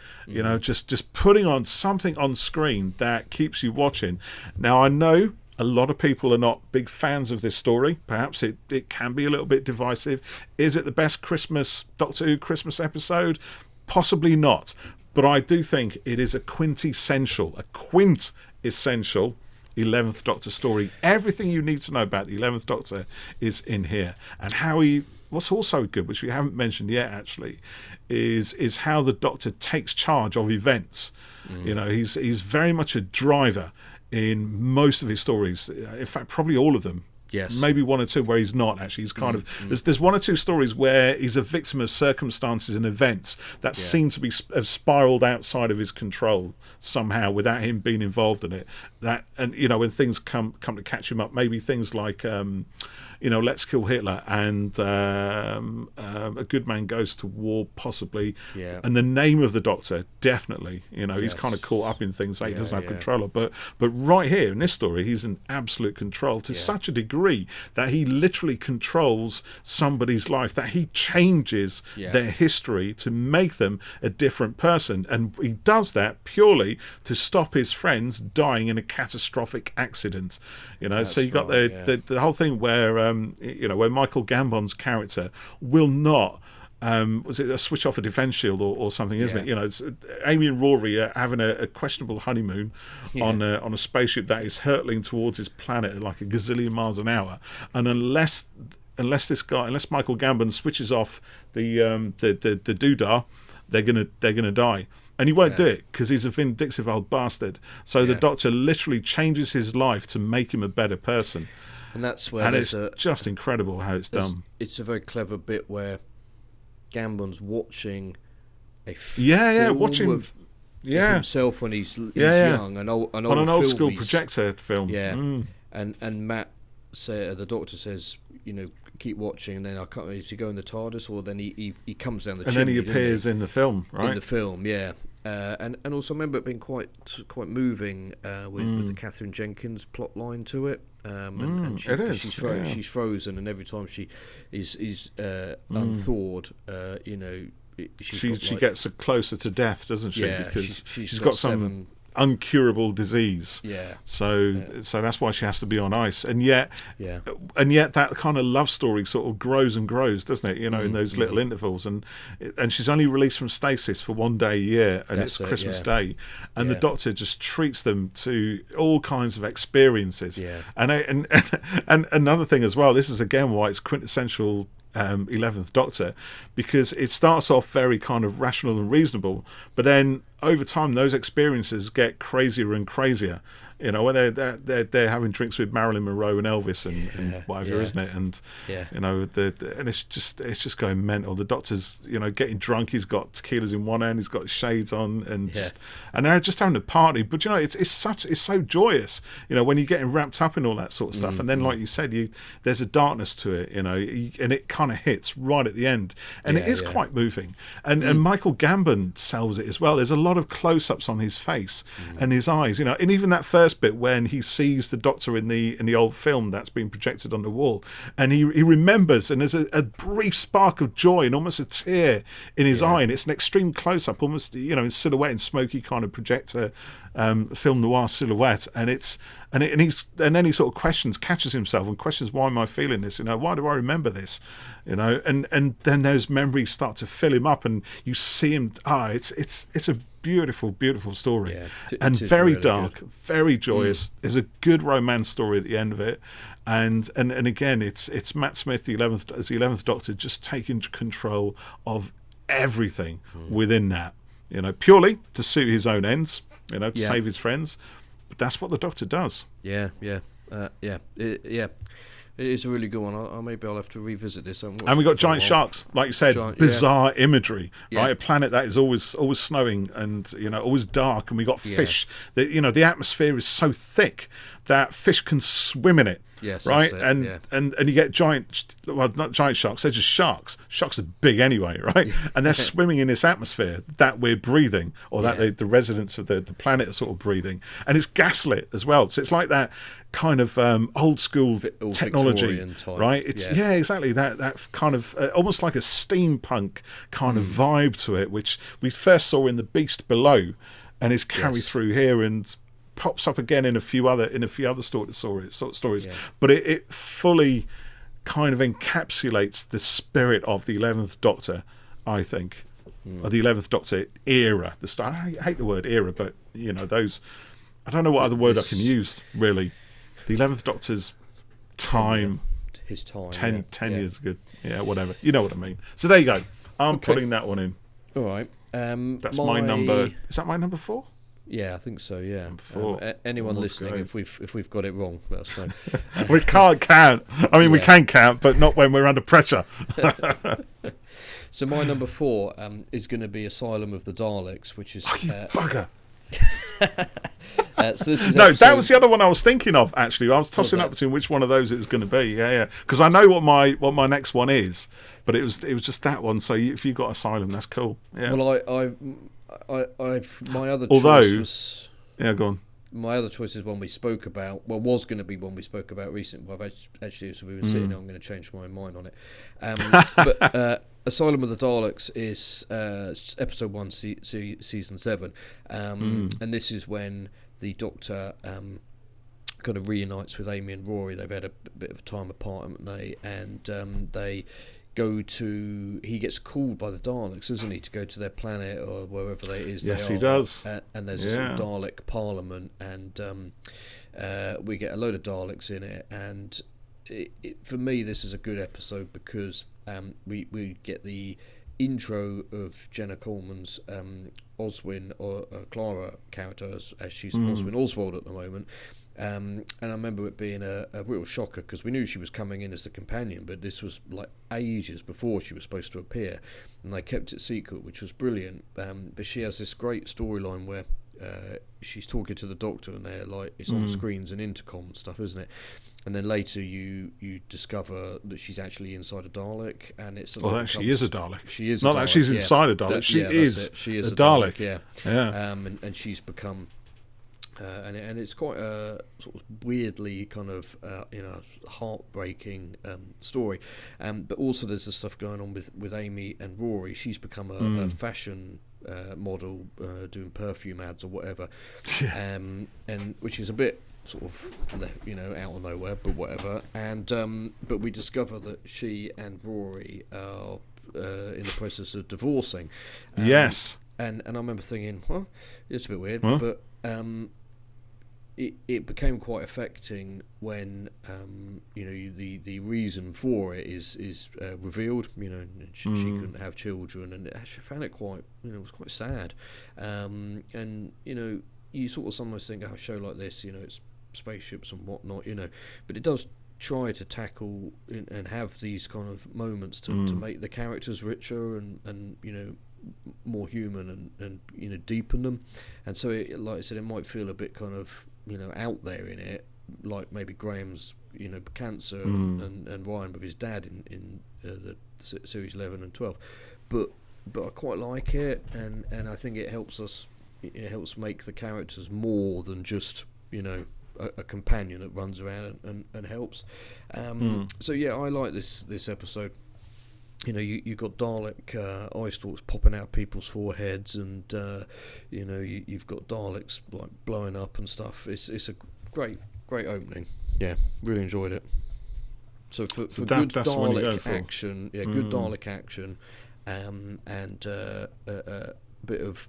S2: Just putting on something on screen that keeps you watching. Now I know a lot of people are not big fans of this story. Perhaps it can be a little bit divisive. Is it the best Doctor Who Christmas episode? Possibly not. But I do think it is a quintessential 11th Doctor story. Everything you need to know about the 11th Doctor is in here. And what's also good, which we haven't mentioned yet actually, is how the Doctor takes charge of events. He's very much a driver in most of his stories. In fact, probably all of them.
S1: Yes.
S2: Maybe one or two where he's not actually. He's kind of there's one or two stories where he's a victim of circumstances and events that seem to have spiraled outside of his control somehow without him being involved in it. When things come to catch him up, maybe things like Let's Kill Hitler and A Good Man Goes to War, possibly.
S1: Yeah.
S2: And the name of the Doctor, definitely. He's kind of caught up in things that he doesn't have control of. But right here in this story, he's in absolute control to such a degree that he literally controls somebody's life, that he changes their history to make them a different person. And he does that purely to stop his friends dying in a catastrophic accident. So you got the whole thing where where Michael Gambon's character will not was it a switch off a defence shield or something, isn't it? It's Amy and Rory are having a questionable honeymoon on a spaceship that is hurtling towards his planet at like a gazillion miles an hour, and unless Michael Gambon switches off the doodah, they're gonna die. And he won't do it because he's a vindictive old bastard. So the Doctor literally changes his life to make him a better person.
S1: And that's where
S2: it's just incredible how it's done.
S1: It's a very clever bit where Gambon's watching a film of himself when he's young, an old
S2: school projector film.
S1: And Matt the Doctor says, keep watching, and then is he go in the TARDIS, or then he comes down the chimney,
S2: and then he appears in the film, right?
S1: In the film, and also I remember it being quite moving with the Catherine Jenkins plot line to it. And she's frozen, and every time she is unthawed, she
S2: gets closer to death, doesn't she?
S1: Yeah,
S2: because
S1: she's
S2: got some uncurable disease.
S1: Yeah.
S2: So that's why she has to be on ice. And yet that kind of love story sort of grows and grows, doesn't it? In those little intervals. And she's only released from stasis for one day a year, and it's Christmas Day. And the Doctor just treats them to all kinds of experiences.
S1: Yeah.
S2: And another thing as well, this is again why it's quintessential 11th Doctor, because it starts off very kind of rational and reasonable, but then over time those experiences get crazier and crazier. When they're having drinks with Marilyn Monroe and Elvis and whatever, isn't it? And and it's just going mental. The Doctor's getting drunk. He's got tequilas in one hand. He's got shades on, and they're just having a party. But it's so joyous. When you're getting wrapped up in all that sort of stuff, and then like you said, there's a darkness to it. And it kind of hits right at the end, and it is quite moving. And Michael Gambon sells it as well. There's a lot of close-ups on his face and his eyes. And even that first bit when he sees the Doctor in the old film that's been projected on the wall, and he remembers, and there's a brief spark of joy and almost a tear in his eye, and it's an extreme close-up, almost in silhouette, in smoky kind of projector film noir silhouette, and then he sort of catches himself and questions, why am I feeling this? Why do I remember this? And then those memories start to fill him up, and you see him. It's a beautiful, beautiful story, and very really dark, very joyous. There's a good romance story at the end of it, and again, it's Matt Smith, the 11th Doctor, just taking control of everything within that. Purely to suit his own ends, to save his friends. But that's what the Doctor does.
S1: It is a really good one. Maybe I'll have to revisit this.
S2: And we got giant sharks, like you said, bizarre imagery, right? A planet that is always snowing and always dark, and we got fish. The atmosphere is so thick that fish can swim in it.
S1: Yes,
S2: right, and you get not giant sharks. They're just sharks. Sharks are big anyway, right? And they're swimming in this atmosphere that we're breathing, or that the residents of the planet are sort of breathing, and it's gaslit as well. So it's like that kind of old school technology, right? It's exactly that kind of almost like a steampunk kind of vibe to it, which we first saw in The Beast Below, and is carried through here and pops up again in a few other stories, but it fully kind of encapsulates the spirit of the 11th Doctor, I think, or the 11th Doctor era. I hate the word era, but those, I don't know what other word I can use really. The 11th Doctor's time,
S1: his time,
S2: 10 years ago, whatever. You know what I mean. So there you go. I'm putting that one in.
S1: All right.
S2: That's my number. Is that my number 4?
S1: Yeah, I think so. Yeah. Anyone listening, if we've got it wrong, let us know.
S2: We can't count. I mean, we can count, but not when we're under pressure.
S1: So my number 4 is going to be Asylum of the Daleks, which is
S2: bugger.
S1: So this is
S2: that was the other one I was thinking of. Actually, I was tossing up between which one of those it was going to be. Because I know what my next one is, but it was just that one. So if you got Asylum, that's cool. Yeah.
S1: Well, my other choice was...
S2: Yeah, go on.
S1: My other choice is one we spoke about. Well, was going to be one we spoke about recently. Well, actually, as we were sitting, I'm going to change my mind on it. But Asylum of the Daleks is episode 1, season 7, and this is when the Doctor kind of reunites with Amy and Rory. They've had a bit of time apart, haven't they? And they he gets called by the Daleks, isn't he, to go to their planet or wherever they is.
S2: Yes, he does.
S1: And there's a sort of Dalek parliament, and we get a load of Daleks in it. And for me, this is a good episode because we get the intro of Jenna Coleman's Oswin, or Clara character, as she's Oswin Oswald at the moment. And I remember it being a real shocker because we knew she was coming in as the companion, but this was like ages before she was supposed to appear, and they kept it secret, which was brilliant. But she has this great storyline where she's talking to the Doctor, and they're like, it's on screens and intercom and stuff, isn't it? And then later you discover that she's actually inside a Dalek, and it's
S2: she is a Dalek.
S1: She is
S2: not
S1: a Dalek,
S2: that she's inside a Dalek. She is a Dalek.
S1: Yeah. And she's become. And it's quite a sort of weirdly kind of heartbreaking story, but also there's the stuff going on with Amy and Rory. She's become a fashion model doing perfume ads or whatever,
S2: Yeah.
S1: and which is a bit sort of out of nowhere, but whatever. And but we discover that she and Rory are in the process of divorcing.
S2: Yes.
S1: And I remember thinking, well, it's a bit weird,
S2: Huh?
S1: but it became quite affecting when the reason for it is revealed. She couldn't have children, and I found it quite it was quite sad. And you sort of sometimes think, a show like this, it's spaceships and whatnot, but it does try to tackle and have these kind of moments to make the characters richer and more human and deepen them. And so like I said, it might feel a bit kind of out there in it, like maybe Graham's cancer and Ryan with his dad in the series 11 and 12, but I quite like it, and I think it helps make the characters more than just a companion that runs around and helps. So yeah, I like this episode. You got Dalek eye stalks popping out people's foreheads, and you've got Daleks like blowing up and stuff. It's a great opening. Yeah, really enjoyed it. So for good Dalek action, good Dalek action, and a bit of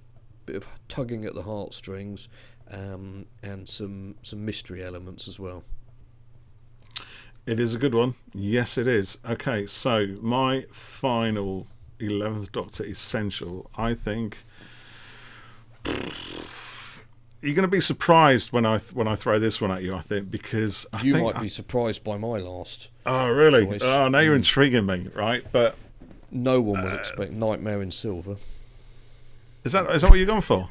S1: tugging at the heartstrings, and some mystery elements as well.
S2: It is a good one. Yes, it is. Okay, so my final 11th Doctor essential, I think. You're going to be surprised when I throw this one at you, I think, because
S1: you might be surprised by my last.
S2: Oh, really?
S1: Choice.
S2: Oh, now you're intriguing me, right? But
S1: no one will expect Nightmare in Silver.
S2: Is that what you're going for?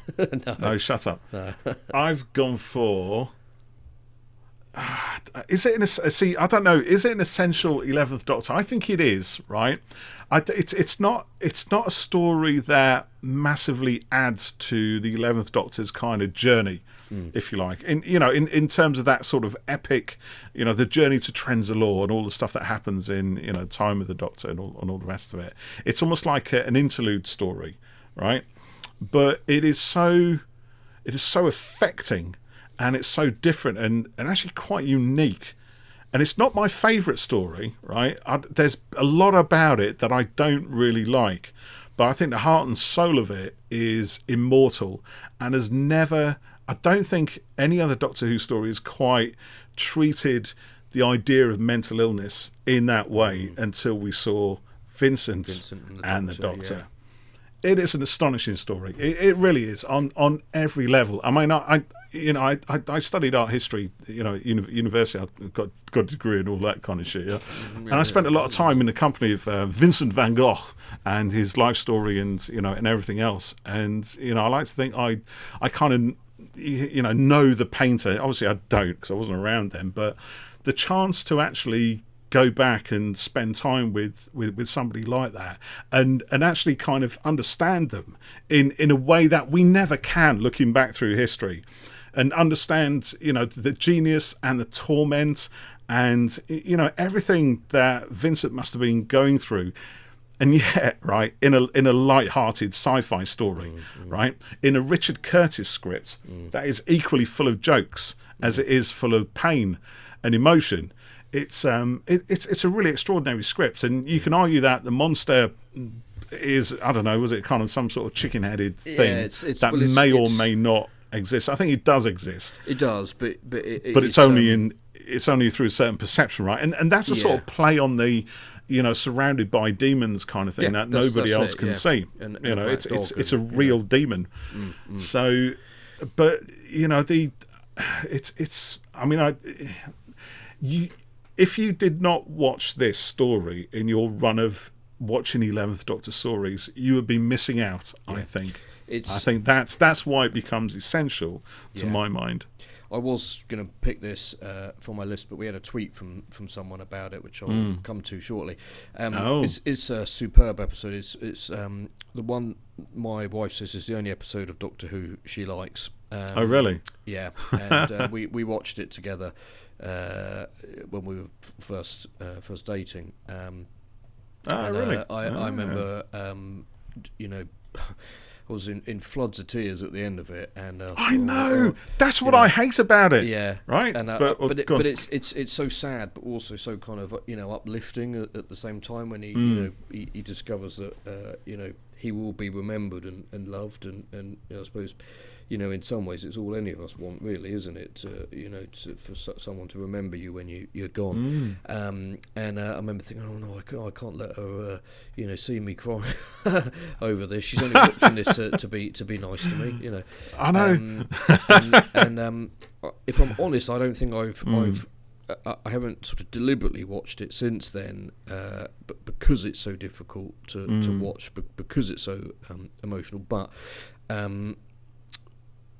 S1: No,
S2: shut up.
S1: No.
S2: I've gone for. Is it I don't know. Is it an essential 11th Doctor? I think it is. Right. It's not a story that massively adds to the 11th Doctor's kind of journey, if you like. In terms of that sort of epic, the journey to Trenzalore and all the stuff that happens in Time with the Doctor and all the rest of it. It's almost like an interlude story, right? But it is so affecting. And it's so different and actually quite unique. And it's not my favourite story, right? There's a lot about it that I don't really like. But I think the heart and soul of it is immortal and has never... I don't think any other Doctor Who story has quite treated the idea of mental illness in that way until we saw Vincent and the Doctor. Yeah. It is an astonishing story. It really is on every level. I mean, I studied art history, at university. I got a degree and all that kind of shit, yeah. And I spent a lot of time in the company of Vincent van Gogh and his life story and everything else. And, I like to think I kind of, know the painter. Obviously I don't because I wasn't around then, but the chance to actually go back and spend time with somebody like that and actually kind of understand them in a way that we never can looking back through history, and understand the genius and the torment and everything that Vincent must have been going through. And yet, right, in a light-hearted sci-fi story, right, in a Richard Curtis script that is equally full of jokes as it is full of pain and emotion. It's a really extraordinary script, and you can argue that the monster is, I don't know, was it kind of some sort of chicken-headed thing that may or may not exist? I think it does exist.
S1: It does, but
S2: it's only through a certain perception, right? And that's a sort of play on the surrounded by demons kind of thing that nobody else can see. And it's a real demon. So, but it's. I mean, if you did not watch this story in your run of watching 11th Doctor stories, you would be missing out, I think. I think that's why it becomes essential to my mind.
S1: I was going to pick this for my list, but we had a tweet from someone about it, which I'll come to shortly. It's a superb episode. It's the one my wife says is the only episode of Doctor Who she likes.
S2: Oh, really?
S1: Yeah, and we watched it together when we were first dating.
S2: Really?
S1: I remember, I was in floods of tears at the end of it, and
S2: I know that's what I hate about it.
S1: Yeah,
S2: right.
S1: And but it's so sad, but also so kind of uplifting at the same time when he he discovers that he will be remembered and loved, and I suppose in some ways it's all any of us want, really, isn't it? For someone to remember you when you're gone. And I remember thinking, oh no, I can't let her see me cry over this. She's only watching this to be nice to me,
S2: I know.
S1: And if I'm honest, I don't think I haven't sort of deliberately watched it since then, but because it's so difficult to watch, because it's so emotional. But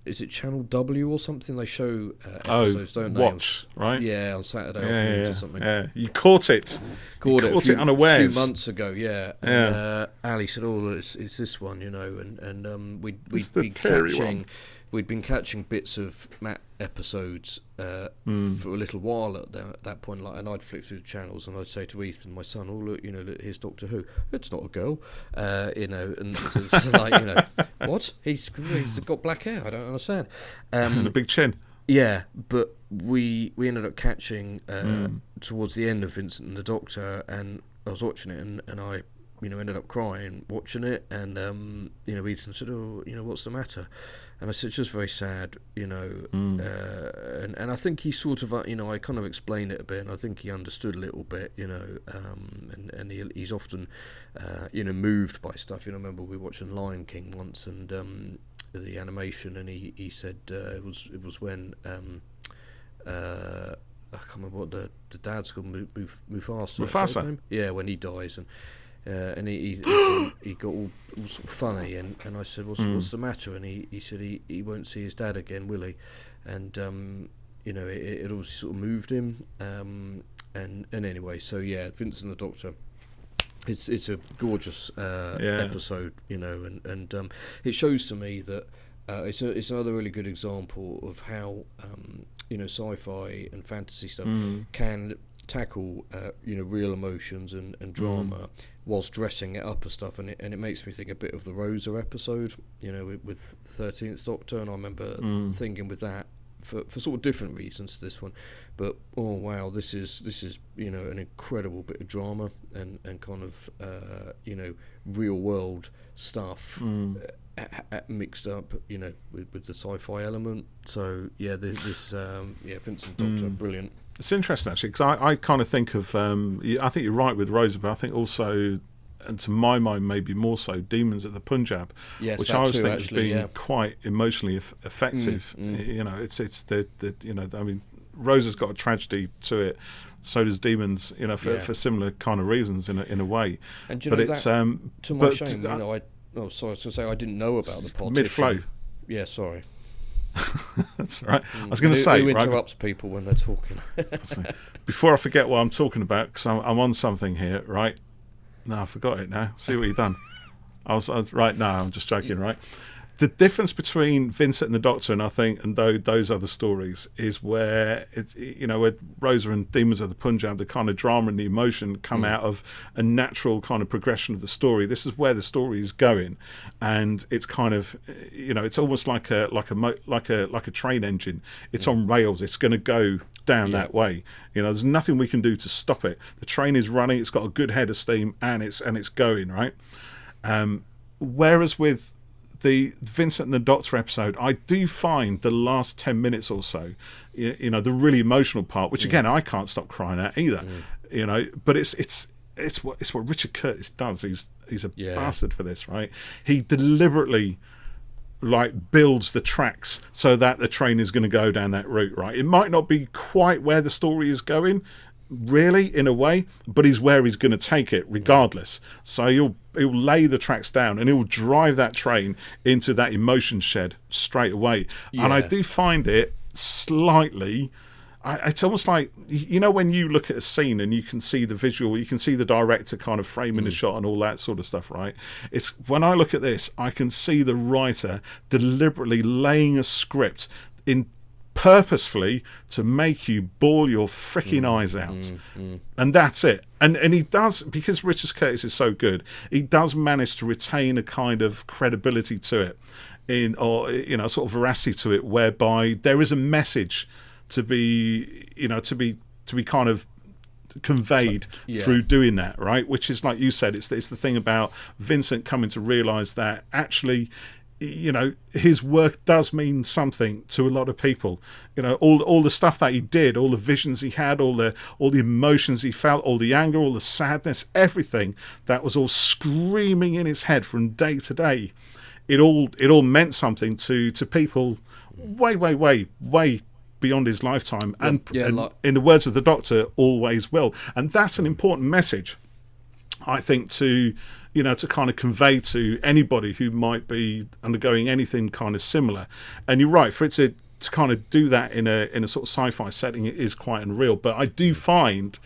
S1: is it Channel W or something? They show episodes, don't they?
S2: Watch, right?
S1: Yeah, on Saturday afternoons or something.
S2: Yeah, you caught it.
S1: Caught it
S2: unawares.
S1: A few months ago, yeah. And Ali said, "Oh, it's this one, and we'd been catching bits of Matt episodes for a little while at that point, and I'd flip through the channels and I'd say to Ethan, my son, "Oh look, here's Doctor Who. It's not a girl, and it's like, what? He's got black hair. I don't understand."
S2: And a big chin.
S1: Yeah, but we ended up catching towards the end of Vincent and the Doctor, and I was watching it, and I ended up crying watching it, and Ethan said, "Oh, what's the matter?" And I said, "It's just very sad, and I think he sort of, I kind of explained it a bit, and I think he understood a little bit, and he's often, moved by stuff. I remember we were watching Lion King once, and the animation, and he said it was when I can't remember what the dad's called, Mufasa.
S2: Mufasa.
S1: Yeah, when he dies, and he got all sort of funny, and I said, what's the matter? And he said he won't see his dad again, will he? And it obviously sort of moved him, and anyway, so yeah, Vincent and the Doctor, it's a gorgeous episode, and it shows to me that it's another really good example of how sci-fi and fantasy stuff can tackle real emotions and drama whilst dressing it up and stuff, and it makes me think a bit of the Rosa episode, with the 13th Doctor, and I remember thinking with that for sort of different reasons to this one, but oh wow, this is an incredible bit of drama and kind of real world stuff mixed up with the sci-fi element. So yeah, this Vincent Doctor, brilliant.
S2: It's interesting actually, because I kind of think of I think you're right with Rosa, but I think also, and to my mind maybe more so, Demons at the Punjab, which I always think has been quite emotionally effective. It's the I mean, Rosa's got a tragedy to it, so does Demons, for similar kind of reasons in a way.
S1: And to my shame, sorry, I was going to say I didn't know about the partition.
S2: Mid-flow.
S1: Yeah, sorry.
S2: That's all right. I was going to say,
S1: who interrupts people when they're talking?
S2: Before I forget what I'm talking about, because I'm on something here, right? No, I forgot it now. See what you've done. I was right now. I'm just joking, right? The difference between Vincent and the Doctor, and I think, and those other stories, is where where Rosa and Demons of the Punjab, the kind of drama and the emotion come out of a natural kind of progression of the story. This is where the story is going, and it's kind of it's almost like a train engine. It's on rails. It's going to go down that way. There's nothing we can do to stop it. The train is running. It's got a good head of steam, and it's going right. Whereas with the Vincent and the Doctor episode, I do find the last 10 minutes or so, the really emotional part, which again I can't stop crying at either. But it's what Richard Curtis does. He's a bastard for this, right? He deliberately builds the tracks so that the train is going to go down that route, right? It might not be quite where the story is going, really, in a way, but he's where he's going to take it regardless. So he'll lay the tracks down and he'll drive that train into that emotion shed straight away. And I do find it slightly, it's almost like, when you look at a scene and you can see the visual, you can see the director kind of framing the shot and all that sort of stuff, right? It's when I look at this, I can see the writer deliberately laying a script in purposefully to make you bawl your freaking eyes out. And that's it. And he does, because Richard Curtis is so good, he does manage to retain a kind of credibility to it, sort of veracity to it, whereby there is a message to be kind of conveyed through doing that, right? Which is, like you said, it's the thing about Vincent coming to realise that actually, his work does mean something to a lot of people. All the stuff that he did, all the visions he had, all the emotions he felt, all the anger, all the sadness, everything that was all screaming in his head from day to day. It all meant something to people way beyond his lifetime, and in the words of the Doctor, always will. And that's an important message, I think, to kind of convey to anybody who might be undergoing anything kind of similar. And you're right, for it to kind of do that in a sort of sci-fi setting, it is quite unreal. But I do find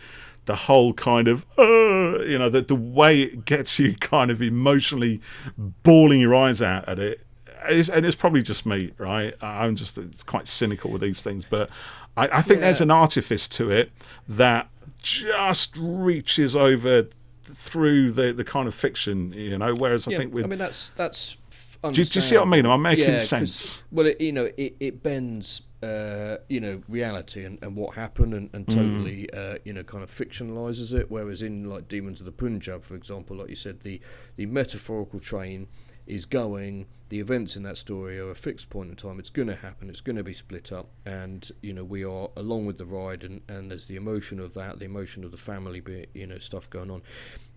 S2: the whole kind of the way it gets you kind of emotionally bawling your eyes out at it, and it's probably just me, right? It's quite cynical with these things, but I think there's an artifice to it that just reaches over through the kind of fiction, whereas I think with...
S1: I mean, that's
S2: do you see what I mean? Am I making sense?
S1: Well, it bends, reality and what happened and totally, kind of fictionalises it, whereas in, like, Demons of the Punjab, for example, like you said, the metaphorical train is going, the events in that story are a fixed point in time, it's going to happen, it's going to be split up, and we are along with the ride, and there's the emotion of that, the emotion of the family bit, stuff going on.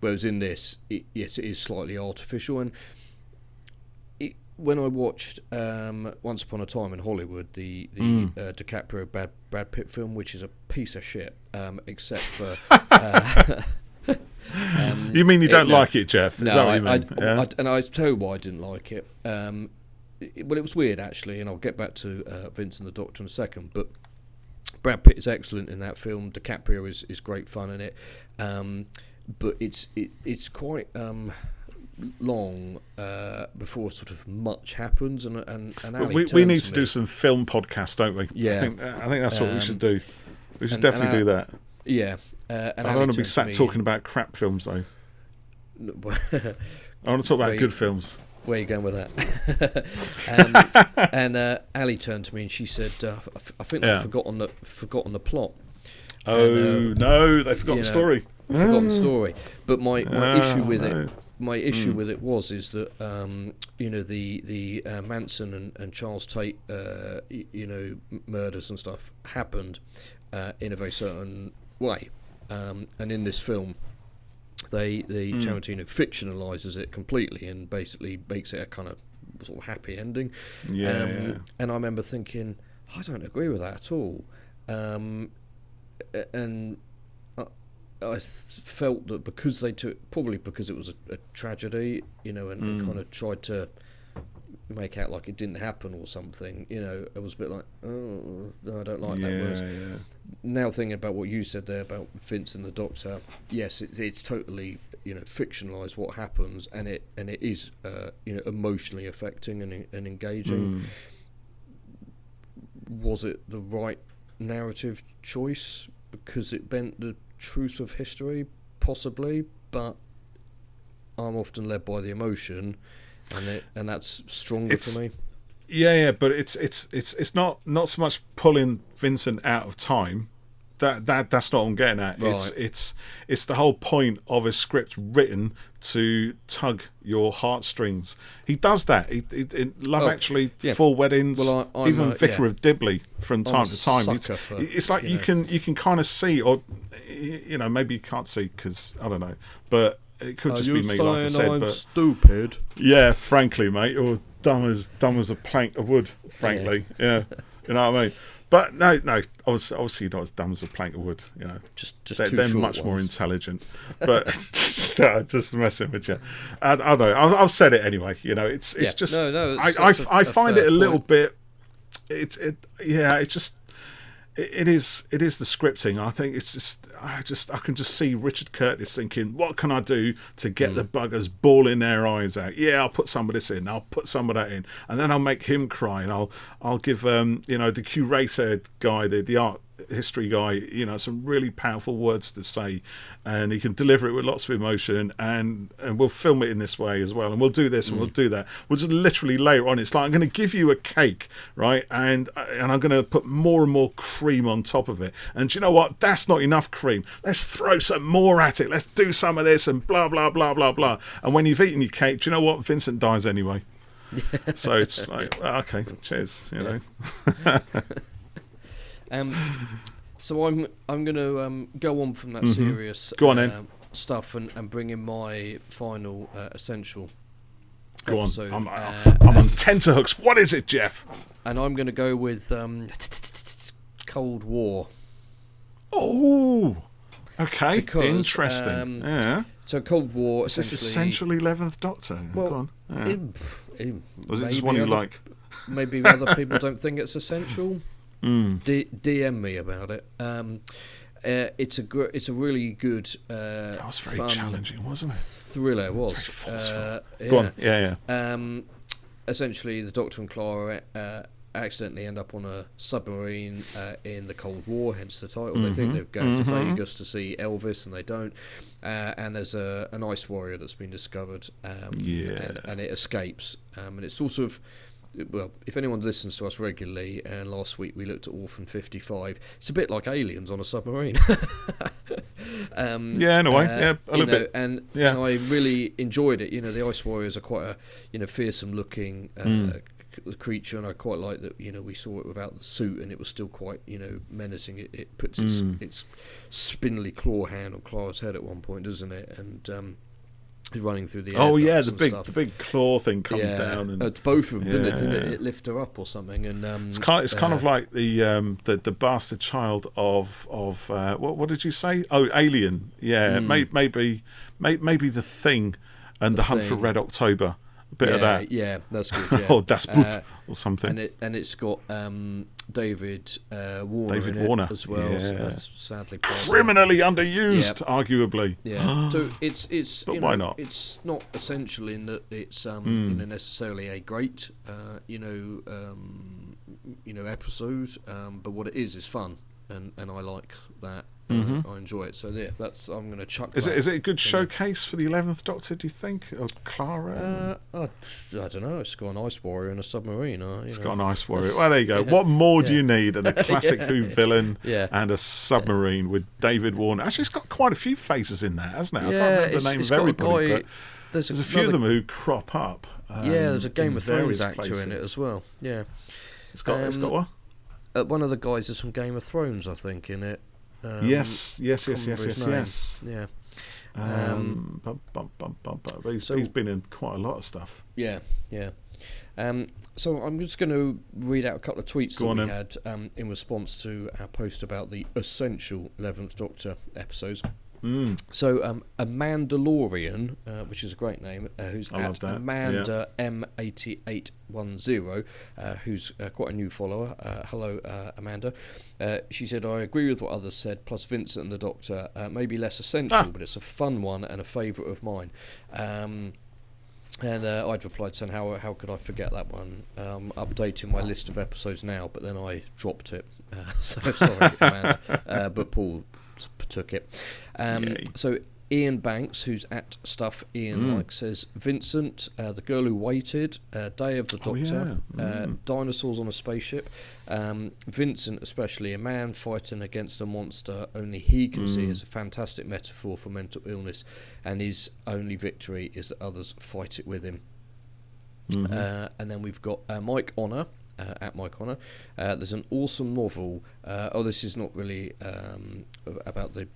S1: Whereas in this, it is slightly artificial. And when I watched Once Upon a Time in Hollywood, the DiCaprio Brad Pitt film, which is a piece of shit, except for
S2: you mean you don't like it, Geoff? Is that what you mean?
S1: And I tell you why I didn't like it. Well, it was weird, actually, and I'll get back to Vincent the Doctor in a second, but Brad Pitt is excellent in that film. DiCaprio is great fun in it, but it's quite long before sort of much happens, and
S2: we need to do some film podcasts, don't we?
S1: Yeah,
S2: I think that's what we should do. We should definitely do that.
S1: Yeah.
S2: I don't want to be sat talking about crap films, though. I want to talk about good films.
S1: Where are you going with that? and Ali turned to me and she said, "I think they've forgotten the plot."
S2: Oh no, they forgot the story.
S1: Forgotten the story. But my issue with it. My issue with it is that the Manson and Charles Tate murders and stuff happened in a very certain way. And in this film, Tarantino fictionalizes it completely and basically makes it a kind of sort of happy ending. And I remember thinking, I don't agree with that at all. And I felt that because they probably because it was a tragedy, and kind of tried to make out like it didn't happen or something, it was a bit like, oh, no, I don't like that. Whereas now thinking about what you said there about Vince and the Doctor, yes, it's totally fictionalized what happens, and it is emotionally affecting and engaging. Was it the right narrative choice because it bent the truth of history? Possibly, but I'm often led by the emotion, and that's stronger for me.
S2: Yeah, but it's not so much pulling Vincent out of time. That's not what I'm getting at. Right. It's the whole point of a script written to tug your heartstrings. He does that. In Love Actually, Four Weddings, even Vicar of Dibley from time to time. It's like you can kind of see, or maybe you can't see because I don't know, but it could just be me, like I said. But
S1: stupid.
S2: Yeah, frankly, mate, or dumb as a plank of wood. Frankly, you know what I mean. But no, obviously you're not as dumb as a plank of wood,
S1: Just
S2: they're much more intelligent. But just messing with you. I don't know. I've said it anyway. It's just. No. I find it a little bit. It's just. It is the scripting. I think it's I can just see Richard Curtis thinking, what can I do to get the buggers bawling their eyes out? Yeah, I'll put some of this in, I'll put some of that in, and then I'll make him cry, and I'll give the curator guy, the art history guy, some really powerful words to say, and he can deliver it with lots of emotion, and we'll film it in this way as well, and we'll do this and we'll do that. We'll just literally layer on. It's like, I'm going to give you a cake, right, and I'm going to put more and more cream on top of it, and do you know what, that's not enough cream, let's throw some more at it, let's do some of this, and blah blah blah blah blah. And when you've eaten your cake, do you know what, Vincent dies anyway. So it's like, okay, cheers,
S1: So I'm going to go on from that serious stuff and bring in my final essential
S2: Go
S1: episode.
S2: on. I'm on tenterhooks. What is it, Geoff?
S1: And I'm going to go with Cold War.
S2: Oh, okay.
S1: Because,
S2: interesting. Yeah.
S1: So Cold War.
S2: Is this Essential 11th Doctor?
S1: Well,
S2: go on. Yeah. Was it just one you like?
S1: Maybe other people don't think it's essential. DM me about it. It's a really good.
S2: That was very challenging, wasn't it?
S1: Thriller. It was.
S2: Very forceful. Go on. Yeah.
S1: Essentially, the Doctor and Clara accidentally end up on a submarine in the Cold War, hence the title. They think they're going to Vegas to see Elvis, and they don't. And there's an ice warrior that's been discovered. And it escapes. And it's sort of. Well, if anyone listens to us regularly, and last week we looked at Orphan 55, it's a bit like Aliens on a submarine.
S2: In a way, a little bit.
S1: And I really enjoyed it. The Ice Warriors are quite a fearsome looking creature, and I quite like that. We saw it without the suit, and it was still quite menacing. It puts its spindly claw hand on Clara's head at one point, doesn't it? And running through the air.
S2: The big claw thing comes down, and
S1: it's both of them, didn't it? It lifts her up or something, and it's
S2: kind of like the bastard child of what did you say? Oh, Alien. Yeah, maybe the Thing and the Hunt for Red October. A bit of that.
S1: Yeah, that's good. Yeah.
S2: Or Das Boot or something.
S1: And it's got David Warner as well. Sadly,
S2: criminally underused, arguably.
S1: Yeah. So it's
S2: but why not?
S1: It's not essential in that it's necessarily a great episode, but what it is fun, and I like that. I enjoy it. So I'm going to chuck.
S2: Is it a good showcase for the 11th Doctor? Do you think, or Clara?
S1: I don't know. It's got an ice warrior and a submarine.
S2: It's got an ice warrior. Well, there you go. What more do you need than a classic Who villain and a submarine with David Warner? Actually, it's got quite a few faces in there, hasn't it? I can't remember the name of everybody, but there's a few of them who crop up.
S1: There's a Game of Thrones actor
S2: places.
S1: in it as well. Yeah,
S2: it's got what?
S1: One of the guys is from Game of Thrones, I think, in it.
S2: Yes. Yeah. He's been in quite a lot of stuff.
S1: Yeah. So I'm just going to read out a couple of tweets that we had in response to our post about the Essential 11th Doctor episodes. So a Mandalorian, which is a great name, who's at Amanda M8810, who's quite a new follower. Hello, Amanda. She said, I agree with what others said, plus Vincent and the Doctor, maybe less essential, but it's a fun one and a favourite of mine. And I'd replied saying, how could I forget that one? Updating my list of episodes now, but then I dropped it. So sorry, Amanda. But Paul took it. So Ian Banks, who's at Stuff Ian says Vincent, The Girl Who Waited, Day of the Doctor, Dinosaurs on a Spaceship, Vincent especially, a man fighting against a monster only he can see, is a fantastic metaphor for mental illness, and his only victory is that others fight it with him. And then we've got Mike Honor, at Mike Honor. There's an awesome novel. This is not really about the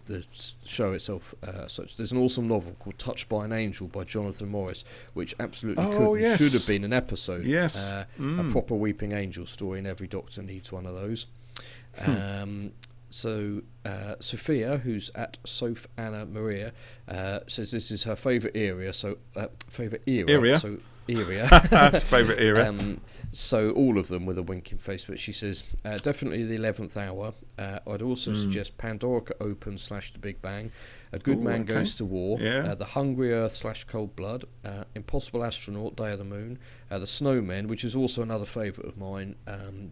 S1: show itself such. There's an awesome novel called Touched by an Angel by Jonathan Morris, which absolutely should have been an episode.
S2: Yes.
S1: A proper weeping angel story, and every Doctor needs one of those. So Sophia, who's at Soph Anna Maria, says this is her favourite area. So favourite era. So area.
S2: That's favourite era.
S1: So all of them with a winking face, but she says, definitely the 11th hour. I'd also suggest Pandora Open / The Big Bang, A Good Man Goes to War, The Hungry Earth / Cold Blood, Impossible Astronaut, Day of the Moon, The Snowmen, which is also another favourite of mine,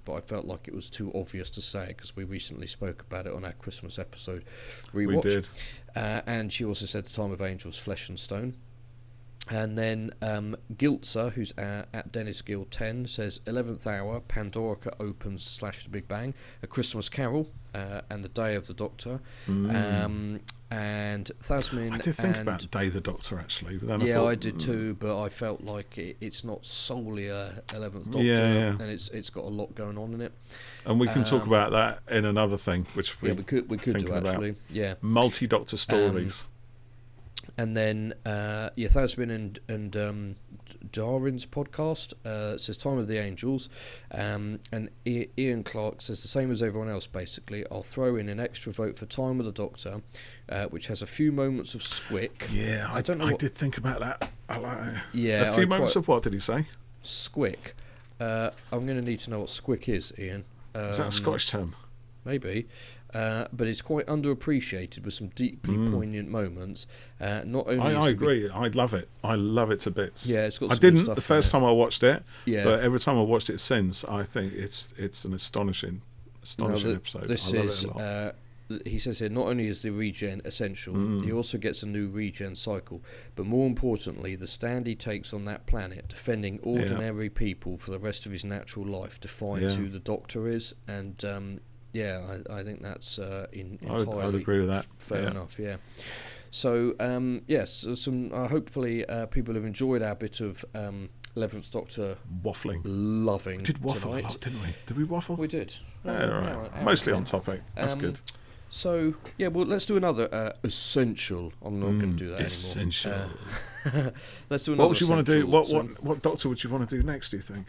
S1: but I felt like it was too obvious to say it because we recently spoke about it on our Christmas episode rewatch.
S2: We did.
S1: And she also said The Time of Angels, Flesh and Stone. And then Giltzer, who's at Dennis Gill 10, says 11th hour, Pandora Opens / The Big Bang, A Christmas Carol, and The Day of the Doctor. And Thasmin.
S2: I did think about Day of the Doctor actually. But then
S1: I did too, but I felt like it's not solely a 11th Doctor, and it's got a lot going on in it.
S2: And we can talk about that in another thing, which we
S1: could do actually. Yeah,
S2: multi-Doctor stories.
S1: And then, Thasmin and Darwin's podcast says Time of the Angels, and Ian Clark says the same as everyone else, basically. I'll throw in an extra vote for Time of the Doctor, which has a few moments of squick.
S2: Yeah, I did think about that. I like it.
S1: Yeah,
S2: a few moments of what did he say?
S1: Squick. I'm going to need to know what squick is, Ian.
S2: Is that a Scottish term?
S1: Maybe. But it's quite underappreciated with some deeply poignant moments. Not only
S2: I agree. I love it. I love it to bits.
S1: Yeah, it's got.
S2: I
S1: some
S2: didn't
S1: good stuff
S2: the first time I watched it.
S1: Yeah.
S2: But every time I watched it since, I think it's an astonishing episode.
S1: This
S2: I love
S1: is.
S2: it a lot.
S1: He says here, not only is the regen essential, he also gets a new regen cycle, but more importantly, the stand he takes on that planet, defending ordinary people for the rest of his natural life, defines who the Doctor is, and I think that's entirely
S2: I would agree with that.
S1: Fair enough, yeah. So, yes, some hopefully people have enjoyed our bit of 11th Doctor
S2: waffling.
S1: Loving.
S2: We did waffle
S1: tonight.
S2: a lot, didn't we? Did we waffle?
S1: We did.
S2: Mostly on topic. That's good.
S1: So, well, let's do another essential. I'm not going to do that
S2: essential.
S1: Anymore. Let's do another.
S2: What would you want to do? What Doctor would you want to do next, do you think?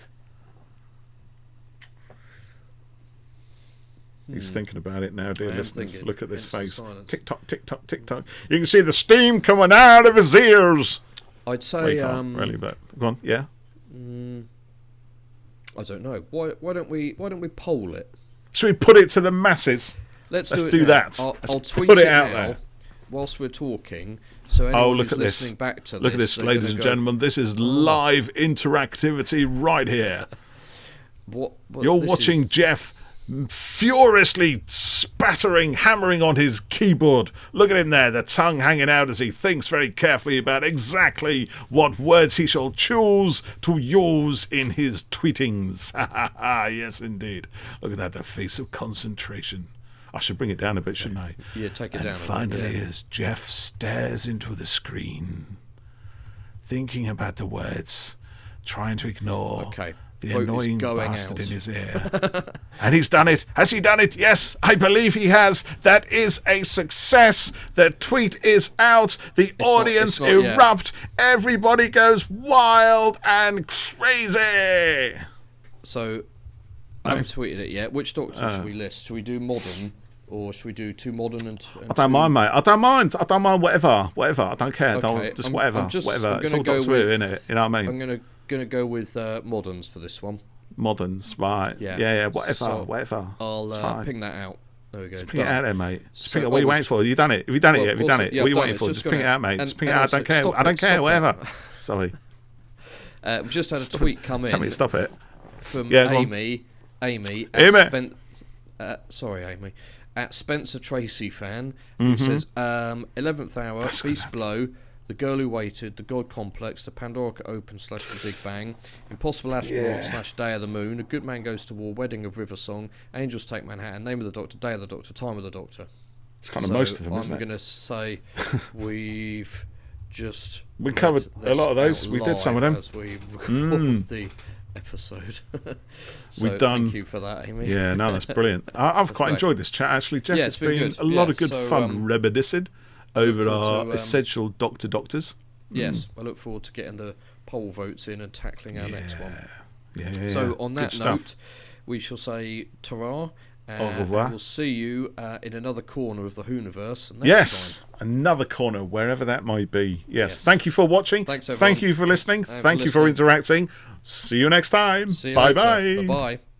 S2: He's thinking about it now, dear listeners. Look at this face. Tick tock, tick tock, tick tock. You can see the steam coming out of his ears.
S1: I'd say
S2: really, but go on. Yeah.
S1: I don't know. Why don't we poll it?
S2: Should we put it to the masses?
S1: Let's
S2: do that.
S1: I'll tweet it out there whilst we're talking. So anyone who's listening back to this,
S2: look at this, ladies and gentlemen. This is live interactivity right here. You're watching Geoff furiously hammering on his keyboard. Look at him there, the tongue hanging out as he thinks very carefully about exactly what words he shall choose to use in his tweetings. Yes, indeed. Look at that, the face of concentration. I should bring it down a bit, shouldn't I?
S1: Yeah, take it down.
S2: And finally, as Geoff stares into the screen, thinking about the words, trying to ignore the annoying bastard in his ear. And he's done it. Has he done it? Yes, I believe he has. That is a success. The tweet is out. The audience erupt. Everybody goes wild and crazy.
S1: So, I haven't tweeted it yet. Which Doctor should we list? Should we do modern? Or should we do two modern and
S2: I don't mind, mate. I don't mind. Whatever. I don't care.
S1: Okay.
S2: Whatever.
S1: It's
S2: all Doctor Who, isn't it? You know what I mean?
S1: I'm gonna go with moderns for this one.
S2: Moderns, right? Yeah. Whatever.
S1: I'll ping that out. There we go.
S2: Just ping it out there, mate. What are you waiting for? Have you done it? Have you done it yet? Have you done it? What are you waiting for? Just ping it out, mate. Just ping it out. I don't care. I don't care. Whatever. Sorry.
S1: We've just had a tweet come in.
S2: Tell me to stop it.
S1: From Amy. Amy. Sorry, Amy. At Spencer Tracy fan, who says 11th hour, Beast Blow, The Girl Who Waited, The God Complex, The Pandora Open / The Big Bang, Impossible Astronaut / Day of the Moon, A Good Man Goes to War, Wedding of River Song, Angels Take Manhattan, Name of the Doctor, Day of the Doctor, Time of the Doctor.
S2: It's kind of most of them, isn't it?
S1: I'm going to say we've just
S2: we covered a lot of those. We did some of them.
S1: As we recorded the episode. So
S2: We've done.
S1: Thank you for that, Amy.
S2: Yeah, no, that's brilliant. I've quite enjoyed this chat actually, Geoff.
S1: Yeah,
S2: it's been a lot of good fun reminiscing over our essential Doctors.
S1: Yes, I look forward to getting the poll votes in and tackling our next one.
S2: Yeah.
S1: So on that
S2: good
S1: note,
S2: stuff.
S1: we shall say ta-ra
S2: Au revoir.
S1: And we'll see you in another corner of the Hooniverse.
S2: Yes, another corner, wherever that might be. Yes. Thank you for watching.
S1: Thanks, everyone.
S2: Thank you for listening. Thank you for interacting. See you next time.
S1: See you
S2: Bye
S1: later.
S2: bye.
S1: Bye-bye.